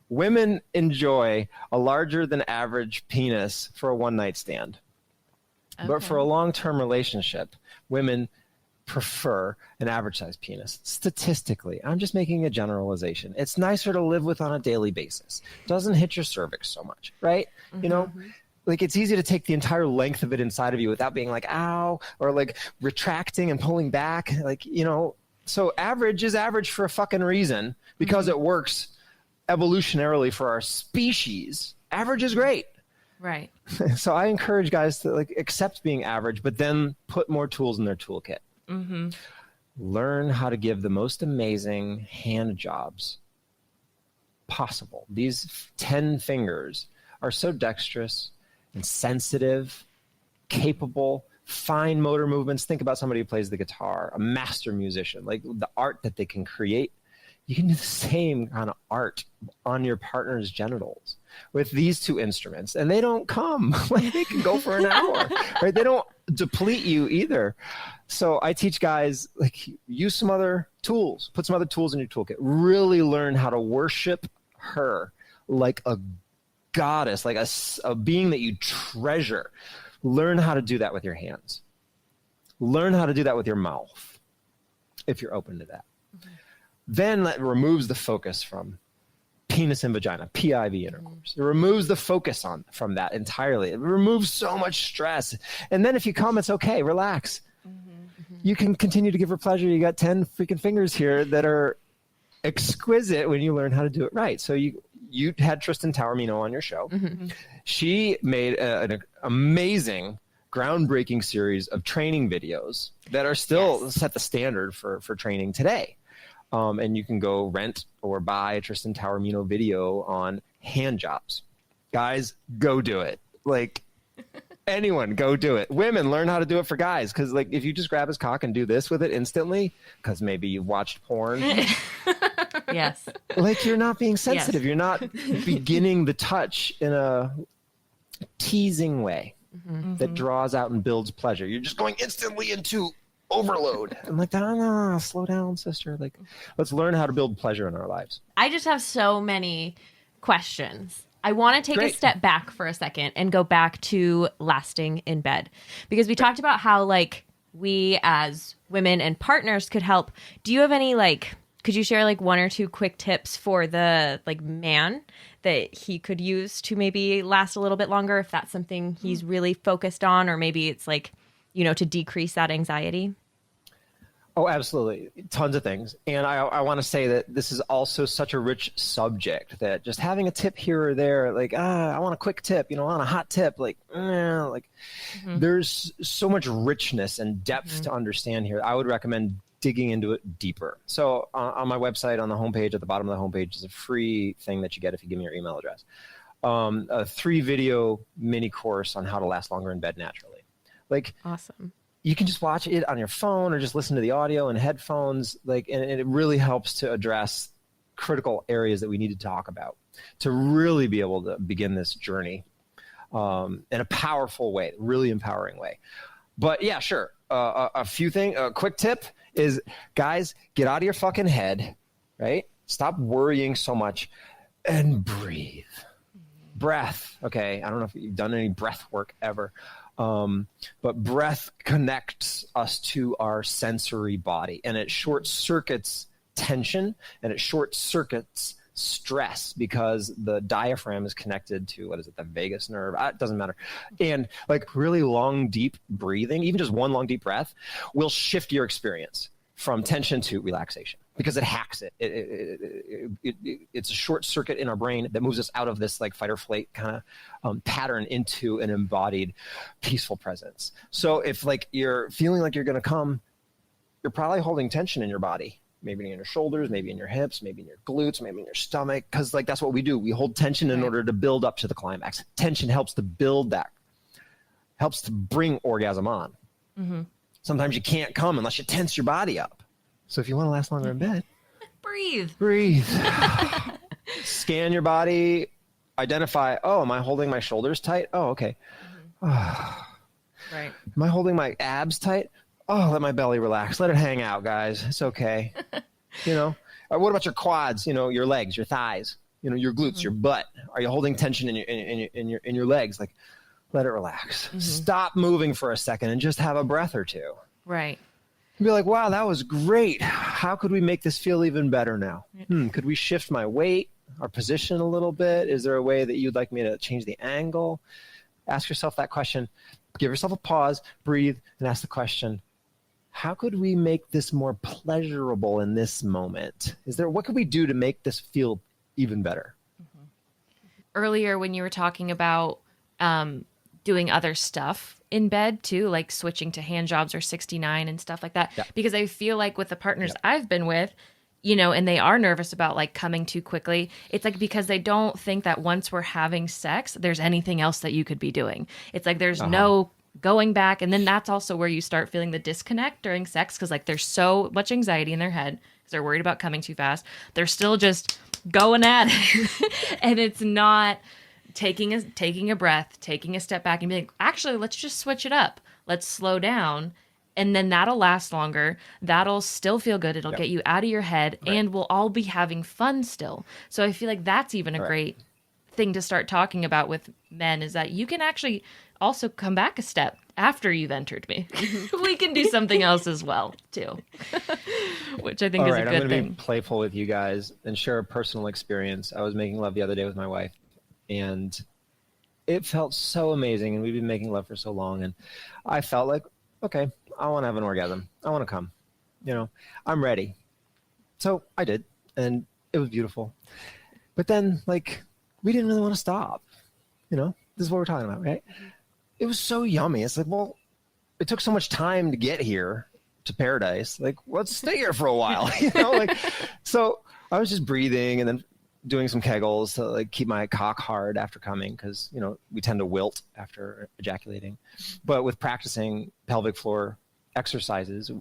women enjoy a larger than average penis for a one-night stand. Okay. But for a long-term relationship, women prefer an average size penis. Statistically, I'm just making a generalization. It's nicer to live with on a daily basis. Doesn't hit your cervix so much, right? Like it's easy to take the entire length of it inside of you without being like, ow, or like retracting and pulling back. Like, so average is average for a fucking reason, because it works evolutionarily for our species. Average is great. Right. So I encourage guys to like accept being average, but then put more tools in their toolkit. Learn how to give the most amazing hand jobs possible. These 10 fingers are so dexterous and sensitive, capable, fine motor movements. Think about somebody who plays the guitar, a master musician, like the art that they can create. You can do the same kind of art on your partner's genitals with these two instruments, and they don't come. Like they can go for an hour, right? They don't deplete you either. So I teach guys, like, use some other tools, put some other tools in your toolkit, really learn how to worship her like a goddess, like a being that you treasure. Learn how to do that with your hands. Learn how to do that with your mouth, if you're open to that. Then that removes the focus from penis and vagina, PIV intercourse. It removes the focus from that entirely. It removes so much stress. And then if you come, it's okay, relax. You can continue to give her pleasure. You got 10 freaking fingers here that are exquisite when you learn how to do it right. So you had Tristan Taormino on your show. She made an amazing, groundbreaking series of training videos that are still set the standard for training today. And you can go rent or buy a Tristan Taormino video on hand jobs. Guys, go do it. Like, anyone, go do it. Women, learn how to do it for guys. Because, like, if you just grab his cock and do this with it instantly, because maybe you've watched porn. Yes. Like, you're not being sensitive. Yes. You're not beginning the touch in a teasing way that draws out and builds pleasure. You're just going instantly into overload. I'm like, no, slow down, sister. Like, let's learn how to build pleasure in our lives. I just have so many questions. I want to take a step back for a second and go back to lasting in bed, because we talked about how, like, we as women and partners could help. Do you have any, like, could you share like one or two quick tips for the like man that he could use to maybe last a little bit longer, if that's something he's really focused on, or maybe it's like, to decrease that anxiety? Oh, absolutely. Tons of things. And I want to say that this is also such a rich subject that just having a tip here or there, like, I want a quick tip, I want a hot tip, there's so much richness and depth to understand here. I would recommend digging into it deeper. So on my website, on the homepage, at the bottom of the homepage is a free thing that you get if you give me your email address. A 3-video mini course on how to last longer in bed naturally. Like, awesome. You can just watch it on your phone or just listen to the audio in headphones. And it really helps to address critical areas that we need to talk about to really be able to begin this journey in a powerful way, really empowering way. But yeah, sure. A quick tip is, guys, get out of your fucking head, right? Stop worrying so much and breathe. Breath. Okay. I don't know if you've done any breath work ever. But breath connects us to our sensory body, and it short circuits tension and it short circuits stress because the diaphragm is connected to, what is it, the vagus nerve? It doesn't matter. And like really long, deep breathing, even just one long, deep breath will shift your experience from tension to relaxation because it hacks it. It's a short circuit in our brain that moves us out of this like fight or flight kind of pattern into an embodied peaceful presence. So if like you're feeling like you're going to come, you're probably holding tension in your body. Maybe in your shoulders, maybe in your hips, maybe in your glutes, maybe in your stomach. Because like that's what we do. We hold tension in order to build up to the climax. Tension helps to build that, helps to bring orgasm on. Mm-hmm. Sometimes you can't come unless you tense your body up. So if you want to last longer in bed, breathe. Scan your body, identify, oh, am I holding my shoulders tight? Oh, okay. Right. Am I holding my abs tight? Oh, let my belly relax. Let it hang out, guys. It's okay. You know, what about your quads? You know, your legs, your thighs, you know, your glutes, your butt. Are you holding tension in your legs? Like, let it relax. Stop moving for a second and just have a breath or two. Right. And be like, wow, that was great. How could we make this feel even better now? Could we shift my weight, our position a little bit? Is there a way that you'd like me to change the angle? Ask yourself that question. Give yourself a pause, breathe, and ask the question, how could we make this more pleasurable in this moment? What could we do to make this feel even better? Earlier when you were talking about doing other stuff in bed too, like switching to hand jobs or 69 and stuff like that, because I feel like with the partners I've been with, you know, and they are nervous about like coming too quickly. It's like because they don't think that once we're having sex, there's anything else that you could be doing. It's like there's no going back. And then that's also where you start feeling the disconnect during sex because like there's so much anxiety in their head because they're worried about coming too fast. They're still just going at it. And it's not taking a breath, taking a step back and being like, actually, let's just switch it up. Let's slow down. And then that'll last longer. That'll still feel good. It'll get you out of your head and we'll all be having fun still. So I feel like that's even a great thing to start talking about with men is that you can actually also come back a step after you've entered me. We can do something else as well too, which I think is a good thing. I'm going to be playful with you guys and share a personal experience. I was making love the other day with my wife and it felt so amazing. And we've been making love for so long. And I felt like, okay, I want to have an orgasm. I want to come, you know, I'm ready. So I did. And it was beautiful. But then like, we didn't really want to stop, you know, this is what we're talking about, right? It was so yummy. It's like, well, it took so much time to get here to paradise. Like, let's stay here for a while, you know? Like, so I was just breathing and then doing some Kegels to like keep my cock hard after coming because, you know, we tend to wilt after ejaculating. But with practicing pelvic floor exercises,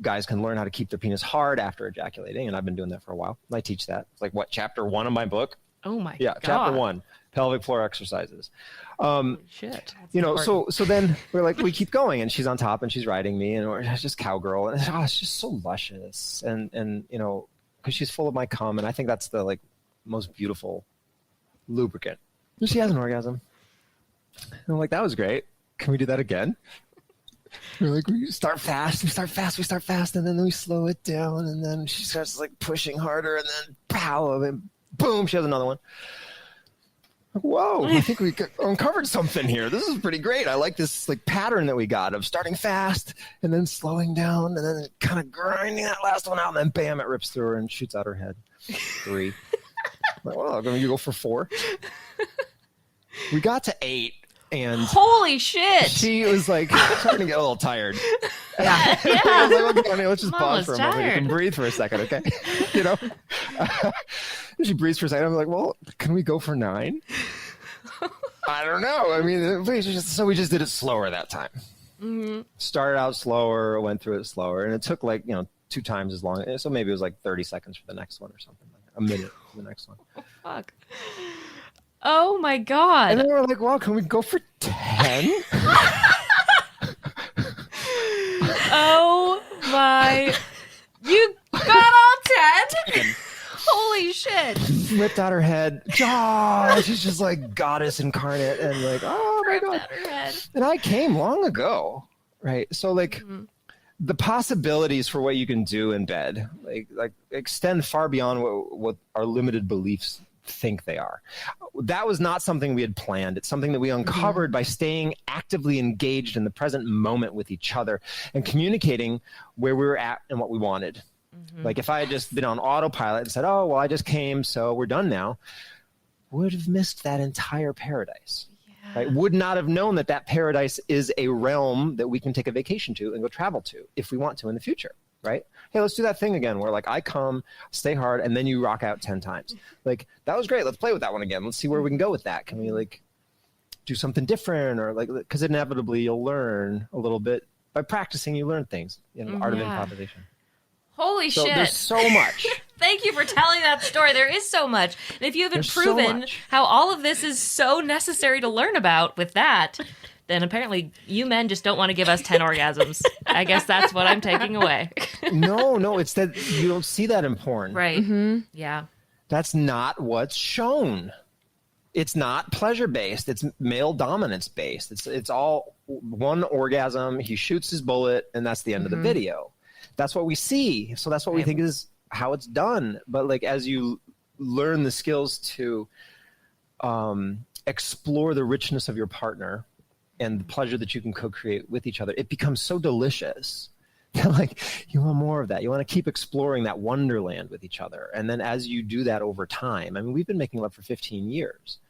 guys can learn how to keep their penis hard after ejaculating, and I've been doing that for a while. I teach that. It's like, what, chapter 1 of my book? Oh my God. Yeah, chapter 1, pelvic floor exercises. Shit. You know, so then we're like, we keep going, and she's on top, and she's riding me, and we're just cowgirl, and it's just so luscious, and you know, because she's full of my cum, and I think that's the like most beautiful lubricant. And she has an orgasm. And I'm like, that was great. Can we do that again? We're like, we start fast, and then we slow it down, and then she starts like pushing harder, and then pow, and boom, she has another one. Like, whoa, I think we uncovered something here. This is pretty great. I like this like pattern that we got of starting fast and then slowing down and then kind of grinding that last one out, and then bam, it rips through her and shoots out her head. 3. Like, well, I'm going to go for 4. We got to 8. And holy shit! She was like starting to get a little tired. Yeah. I was like, okay, let's just Mom pause was for a moment. You tired. can breathe for a second, okay? You know? She breathes for a second. I'm like, well, can we go for 9? I don't know. I mean, so we just did it slower that time. Mm-hmm. Started out slower, went through it slower, and it took like, you know, 2 times as long. So maybe it was like 30 seconds for the next one or something. Like a minute for the next one. Oh, fuck. Oh my God. And then we're like, well, can we go for 10? Oh my. You got all 10? Holy shit. Ripped out her head. She's just like goddess incarnate and like, oh my God. Out her head. And I came long ago, right? So like the possibilities for what you can do in bed like extend far beyond what our limited beliefs think they are. That was not something we had planned. It's something that we uncovered by staying actively engaged in the present moment with each other and communicating where we were at and what we wanted. Like if I had just been on autopilot and said, oh, well, I just came, so we're done now, would have missed that entire paradise. Right? Would not have known that paradise is a realm that we can take a vacation to and go travel to if we want to in the future. Right? Hey, let's do that thing again where like I come, stay hard, and then you rock out 10 times. Like, that was great. Let's play with that one again. Let's see where we can go with that. Can we like do something different? Or like, because inevitably you'll learn a little bit. By practicing, you learn things. You know, art of improvisation. Holy So shit. there's so much. Thank you for telling that story. There is so much. And if you haven't There's so proven much. how all of this is so necessary to learn about with that, then apparently you men just don't want to give us 10 orgasms. I guess that's what I'm taking away. No, it's that you don't see that in porn. Right. Yeah. That's not what's shown. It's not pleasure-based. It's male dominance-based. It's all one orgasm. He shoots his bullet, and that's the end of the video. That's what we see. So that's what we think is how it's done. But like as you learn the skills to explore the richness of your partner and the pleasure that you can co-create with each other, it becomes so delicious. Like you want more of that. You want to keep exploring that wonderland with each other. And then as you do that over time, I mean, we've been making love for 15 years.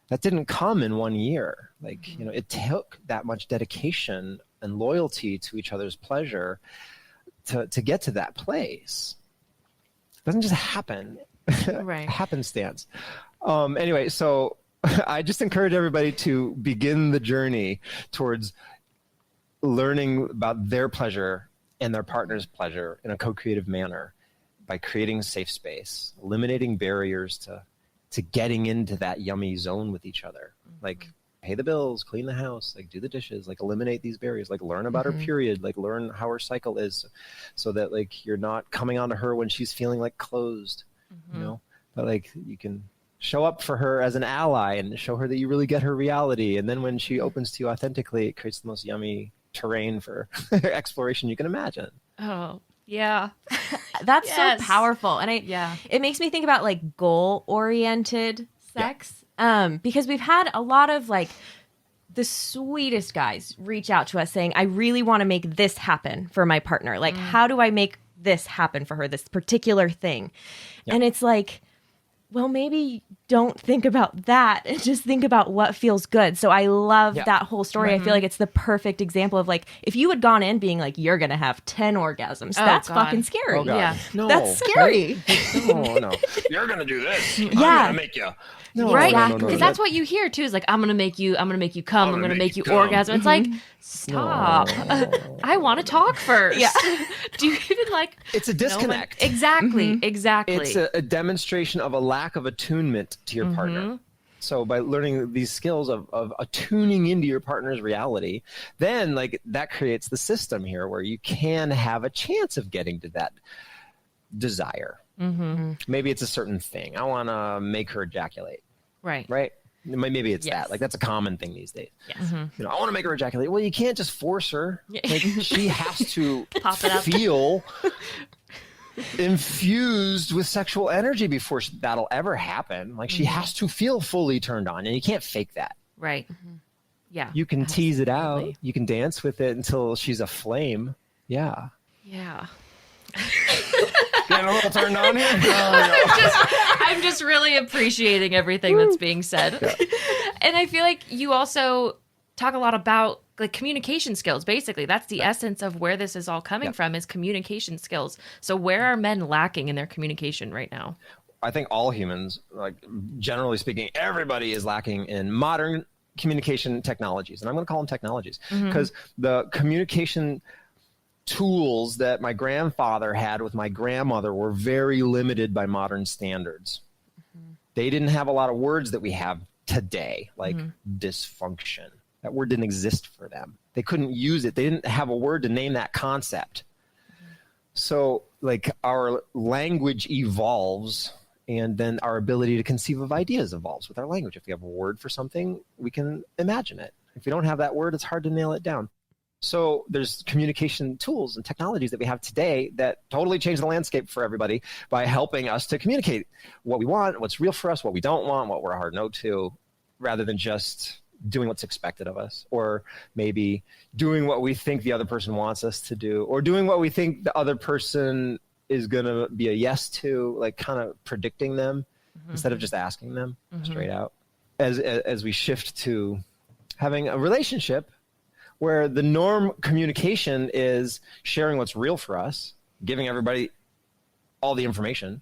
That didn't come in 1 year. Like, you know, it took that much dedication and loyalty to each other's pleasure to get to that place. It doesn't just happen. Right. Happenstance. Anyway, so I just encourage everybody to begin the journey towards learning about their pleasure and their partner's pleasure in a co-creative manner by creating safe space, eliminating barriers to getting into that yummy zone with each other. Like pay the bills, clean the house, like do the dishes, like eliminate these barriers, like learn about her period, like learn how her cycle is so that like you're not coming onto her when she's feeling like closed, you know, but like you can show up for her as an ally and show her that you really get her reality. And then when she opens to you authentically, it creates the most yummy terrain for exploration you can imagine. Oh, yeah. That's Yes. so powerful. And it makes me think about like goal-oriented sex. Because we've had a lot of like the sweetest guys reach out to us saying, I really want to make this happen for my partner. Like, how do I make this happen for her, this particular thing? And it's like, well, maybe don't think about that and just think about what feels good. So I love that whole story. I feel like it's the perfect example of like, if you had gone in being like, you're going to have 10 orgasms, that's God. fucking scary. Oh, God. Yeah. No, That's scary. Right? No. You're going to do this. I'm Yeah. going to make you. No, Right? no, no, no, Because no. that's what you hear too is like, I'm going to make you come. I'm going to make you come. orgasm. It's like, stop. I want to talk first. Yeah. Do you even like. It's a disconnect. Exactly. Exactly. It's a demonstration of a lack of attunement to your partner. So by learning these skills of attuning into your partner's reality, then like that creates the system here where you can have a chance of getting to that desire. Maybe it's a certain thing. I want to make her ejaculate, right. right? Maybe it's Yes. that. Like that's a common thing these days. Yes. You know, I want to make her ejaculate. Well, you can't just force her. Like she has to Pop it up. feel infused with sexual energy before that'll ever happen. Like she has to feel fully turned on, and you can't fake that. Right. Yeah. You can tease it out. You can dance with it until she's a flame. Yeah. Yeah. Getting a little turned on here? I'm just really appreciating everything that's being said. And I feel like you also talk a lot about like communication skills. Basically, that's the essence of where this is all coming from is communication skills. So where are men lacking in their communication right now? I think all humans, like generally speaking, everybody is lacking in modern communication technologies. And I'm going to call them technologies because the communication tools that my grandfather had with my grandmother were very limited by modern standards. They didn't have a lot of words that we have today, like dysfunction. That word didn't exist for them. They couldn't use it. They didn't have a word to name that concept. So like our language evolves and then our ability to conceive of ideas evolves with our language. If we have a word for something, we can imagine it. If we don't have that word, it's hard to nail it down. So there's communication tools and technologies that we have today that totally change the landscape for everybody by helping us to communicate what we want, what's real for us, what we don't want, what we're a hard no to, rather than just doing what's expected of us, or maybe doing what we think the other person wants us to do, or doing what we think the other person is going to be a yes to, like kind of predicting them instead of just asking them straight out. As we shift to having a relationship where the norm communication is sharing what's real for us, giving everybody all the information,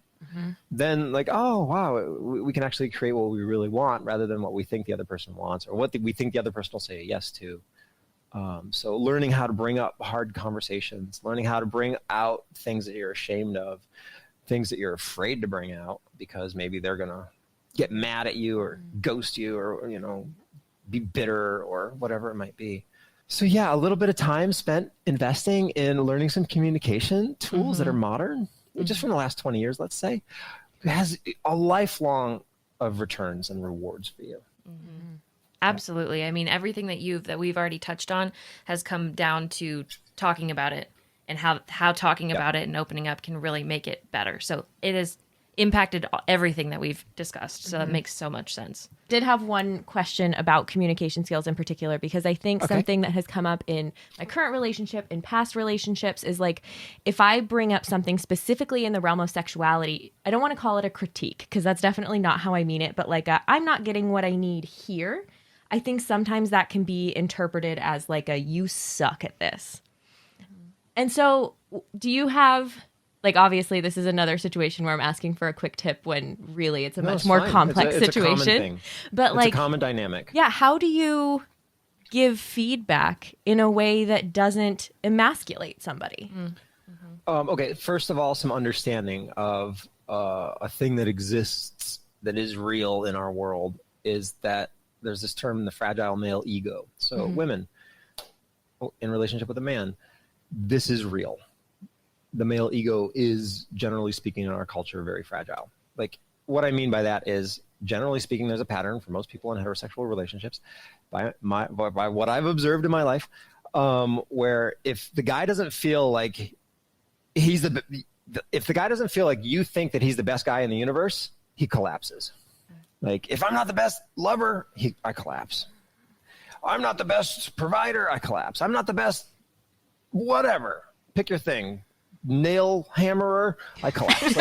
then like, oh, wow, we can actually create what we really want rather than what we think the other person wants or what we think the other person will say yes to. So learning how to bring up hard conversations, learning how to bring out things that you're ashamed of, things that you're afraid to bring out because maybe they're going to get mad at you or ghost you or, you know, be bitter or whatever it might be. So yeah, a little bit of time spent investing in learning some communication tools that are modern, just from the last 20 years, let's say, has a lifelong of returns and rewards for you. Absolutely. I mean, everything that we've already touched on has come down to talking about it and how talking about it and opening up can really make it better. So it has impacted everything that we've discussed. So that makes so much sense. Did have one question about communication skills in particular, because I think something that has come up in my current relationship, in past relationships, is like, if I bring up something specifically in the realm of sexuality, I don't want to call it a critique because that's definitely not how I mean it, but like I'm not getting what I need here. I think sometimes that can be interpreted as like a you suck at this. And so do you have, like, obviously this is another situation where I'm asking for a quick tip when really it's a much more complex situation. It's a common thing. But it's like a common dynamic. Yeah, how do you give feedback in a way that doesn't emasculate somebody? Okay, first of all, some understanding of a thing that exists that is real in our world is that there's this term, the fragile male ego. So women in relationship with a man, this is real. The male ego is, generally speaking, in our culture, very fragile. Like, what I mean by that is, generally speaking, there's a pattern for most people in heterosexual relationships, by what I've observed in my life, where if the guy doesn't feel like if the guy doesn't feel like you think that he's the best guy in the universe, he collapses. Like, if I'm not the best lover, I collapse. I'm not the best provider, I collapse. I'm not the best whatever. Pick your thing. Nail hammerer, I collapse.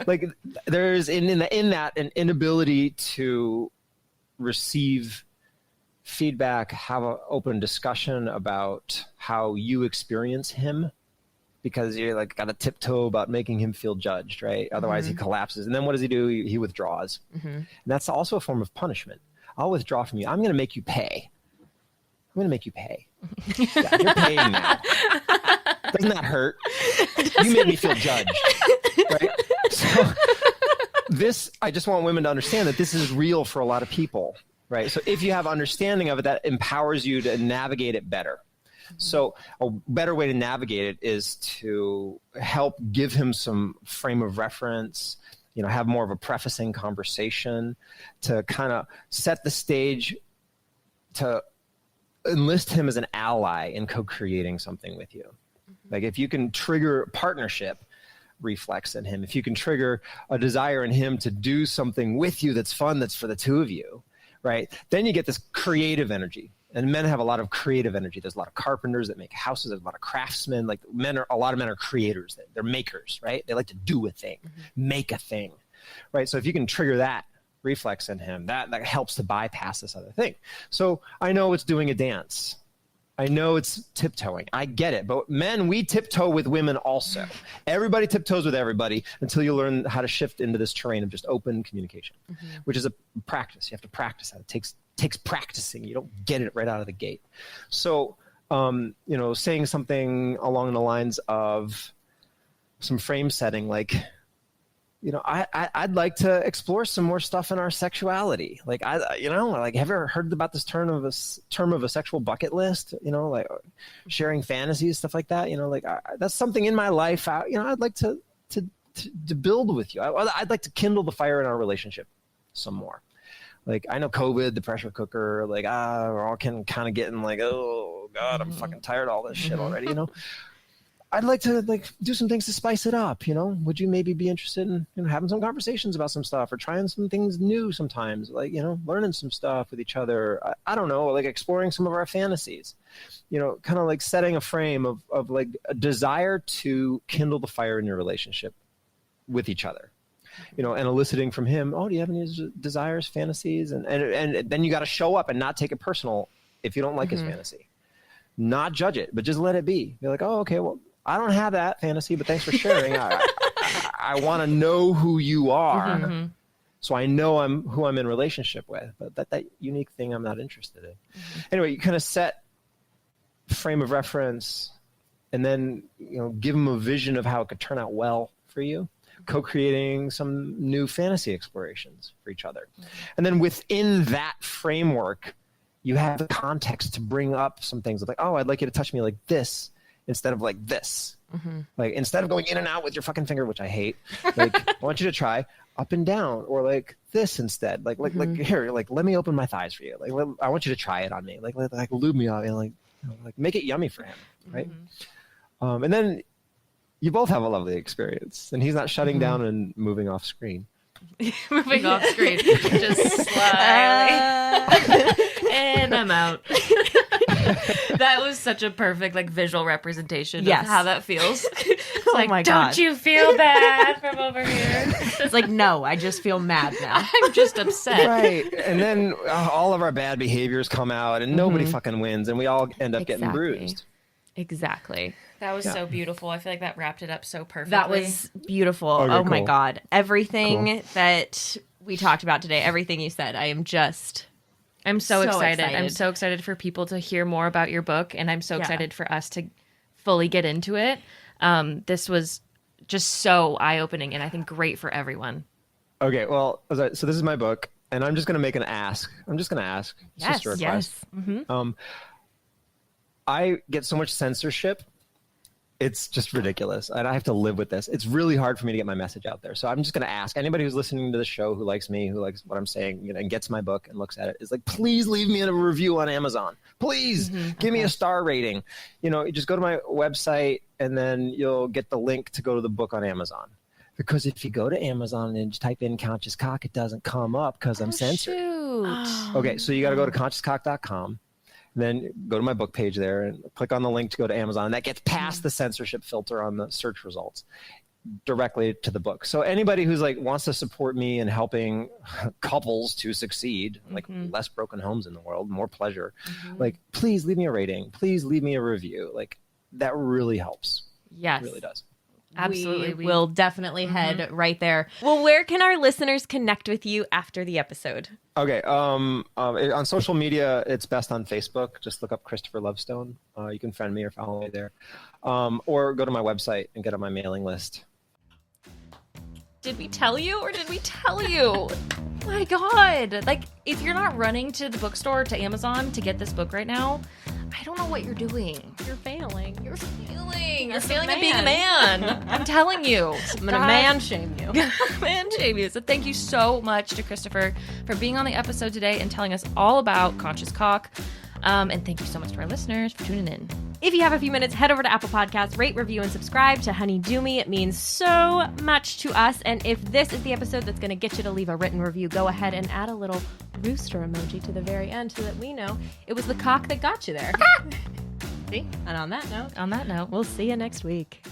like there's in that an inability to receive feedback, have an open discussion about how you experience him, because you're like got to tiptoe about making him feel judged, right? Otherwise he collapses. And then what does he do? He withdraws. And that's also a form of punishment. I'll withdraw from you. I'm going to make you pay. I'm going to make you pay. Yeah, you're paying now. Doesn't that hurt? You made me feel judged, right? So I just want women to understand that this is real for a lot of people, right? So if you have understanding of it, that empowers you to navigate it better. So a better way to navigate it is to help give him some frame of reference, have more of a prefacing conversation to kind of set the stage to enlist him as an ally in co-creating something with you. Like, if you can trigger partnership reflex in him, if you can trigger a desire in him to do something with you that's fun, that's for the two of you, right? Then you get this creative energy. And men have a lot of creative energy. There's a lot of carpenters that make houses. There's a lot of craftsmen. Like, a lot of men are creators. They're makers, right? They like to do a thing, make a thing, right? So if you can trigger that reflex in him, that helps to bypass this other thing. So I know it's doing a dance. I know it's tiptoeing. I get it. But men, we tiptoe with women also. Everybody tiptoes with everybody until you learn how to shift into this terrain of just open communication, which is a practice. You have to practice that. It takes practicing. You don't get it right out of the gate. So, saying something along the lines of some frame setting, like, I'd like to explore some more stuff in our sexuality. Like, have you ever heard about this term of a sexual bucket list? Like sharing fantasies, stuff like that. That's something in my life. I'd like to build with you. I'd like to kindle the fire in our relationship some more. Like, I know COVID, the pressure cooker, like, we're all kind of getting like, oh, God, I'm fucking tired of all this shit already, I'd like to do some things to spice it up, Would you maybe be interested in having some conversations about some stuff or trying some things new sometimes, learning some stuff with each other. I don't know, exploring some of our fantasies, kind of setting a frame of a desire to kindle the fire in your relationship with each other, and eliciting from him, oh, do you have any desires, fantasies? And then you got to show up and not take it personal if you don't like his fantasy. Not judge it, but just let it be. Be like, oh, okay, well, I don't have that fantasy, but thanks for sharing. I want to know who you are, so I know who I'm in relationship with. But that unique thing I'm not interested in. Anyway, you kind of set frame of reference, and then give them a vision of how it could turn out well for you. Co-creating some new fantasy explorations for each other, and then within that framework, you have the context to bring up some things like, oh, I'd like you to touch me like this. Instead of like this, instead of going in and out with your fucking finger, which I hate, I want you to try up and down, or like this instead. Like here, let me open my thighs for you. I want you to try it on me. Like lube me up and make it yummy for him, right? And then you both have a lovely experience, and he's not shutting down and moving off screen. Moving off screen, just slyly, and I'm out. That was such a perfect visual representation of how that feels. It's Oh my God. Don't you feel bad from over here? It's no, I just feel mad now. I'm just upset. Right. And then all of our bad behaviors come out, and nobody fucking wins, and we all end up getting bruised. Exactly. That was so beautiful. I feel like that wrapped it up so perfectly. That was beautiful. Okay, oh my cool. God. Everything that we talked about today, everything you said, I'm so excited. I'm excited. so excited for people to hear more about your book, and I'm so excited for us to fully get into it. This was just so eye-opening, and I think great for everyone. Okay, well, so this is my book, and I'm just going to make an ask. I'm just going to ask. It's just a request. I get so much censorship. It's just ridiculous, and I have to live with this. It's really hard for me to get my message out there. So I'm just going to ask anybody who's listening to the show, who likes me, who likes what I'm saying, and gets my book and looks at it, is please leave me a review on Amazon. Please give me a star rating. You just go to my website, and then you'll get the link to go to the book on Amazon. Because if you go to Amazon and type in Conscious Cock, it doesn't come up because I'm censored. Shoot. Okay, so you got to go to consciouscock.com. Then go to my book page there and click on the link to go to Amazon. And that gets past the censorship filter on the search results directly to the book. So anybody who's wants to support me in helping couples to succeed, less broken homes in the world, more pleasure, please leave me a rating. Please leave me a review. That really helps. Yes. It really does. Absolutely. We will definitely head right there. Well, where can our listeners connect with you after the episode? Okay. On social media, it's best on Facebook. Just look up Kristopher Lovestone. You can friend me or follow me there. Or go to my website and get on my mailing list. Did we tell you, or did we tell you? My God. If you're not running to the bookstore, to Amazon to get this book right now, I don't know what you're doing. You're failing. You're failing. You're As a failing at man. being a man. I'm telling you. I'm going to man shame you. Man shame you. So thank you so much to Kristopher for being on the episode today and telling us all about Conscious Cock. And thank you so much to our listeners for tuning in. If you have a few minutes, head over to Apple Podcasts, rate, review, and subscribe to Honey Do Me. It means so much to us. And if this is the episode that's going to get you to leave a written review, go ahead and add a little rooster emoji to the very end so that we know it was the cock that got you there. See? And on that note, On that note, we'll see you next week.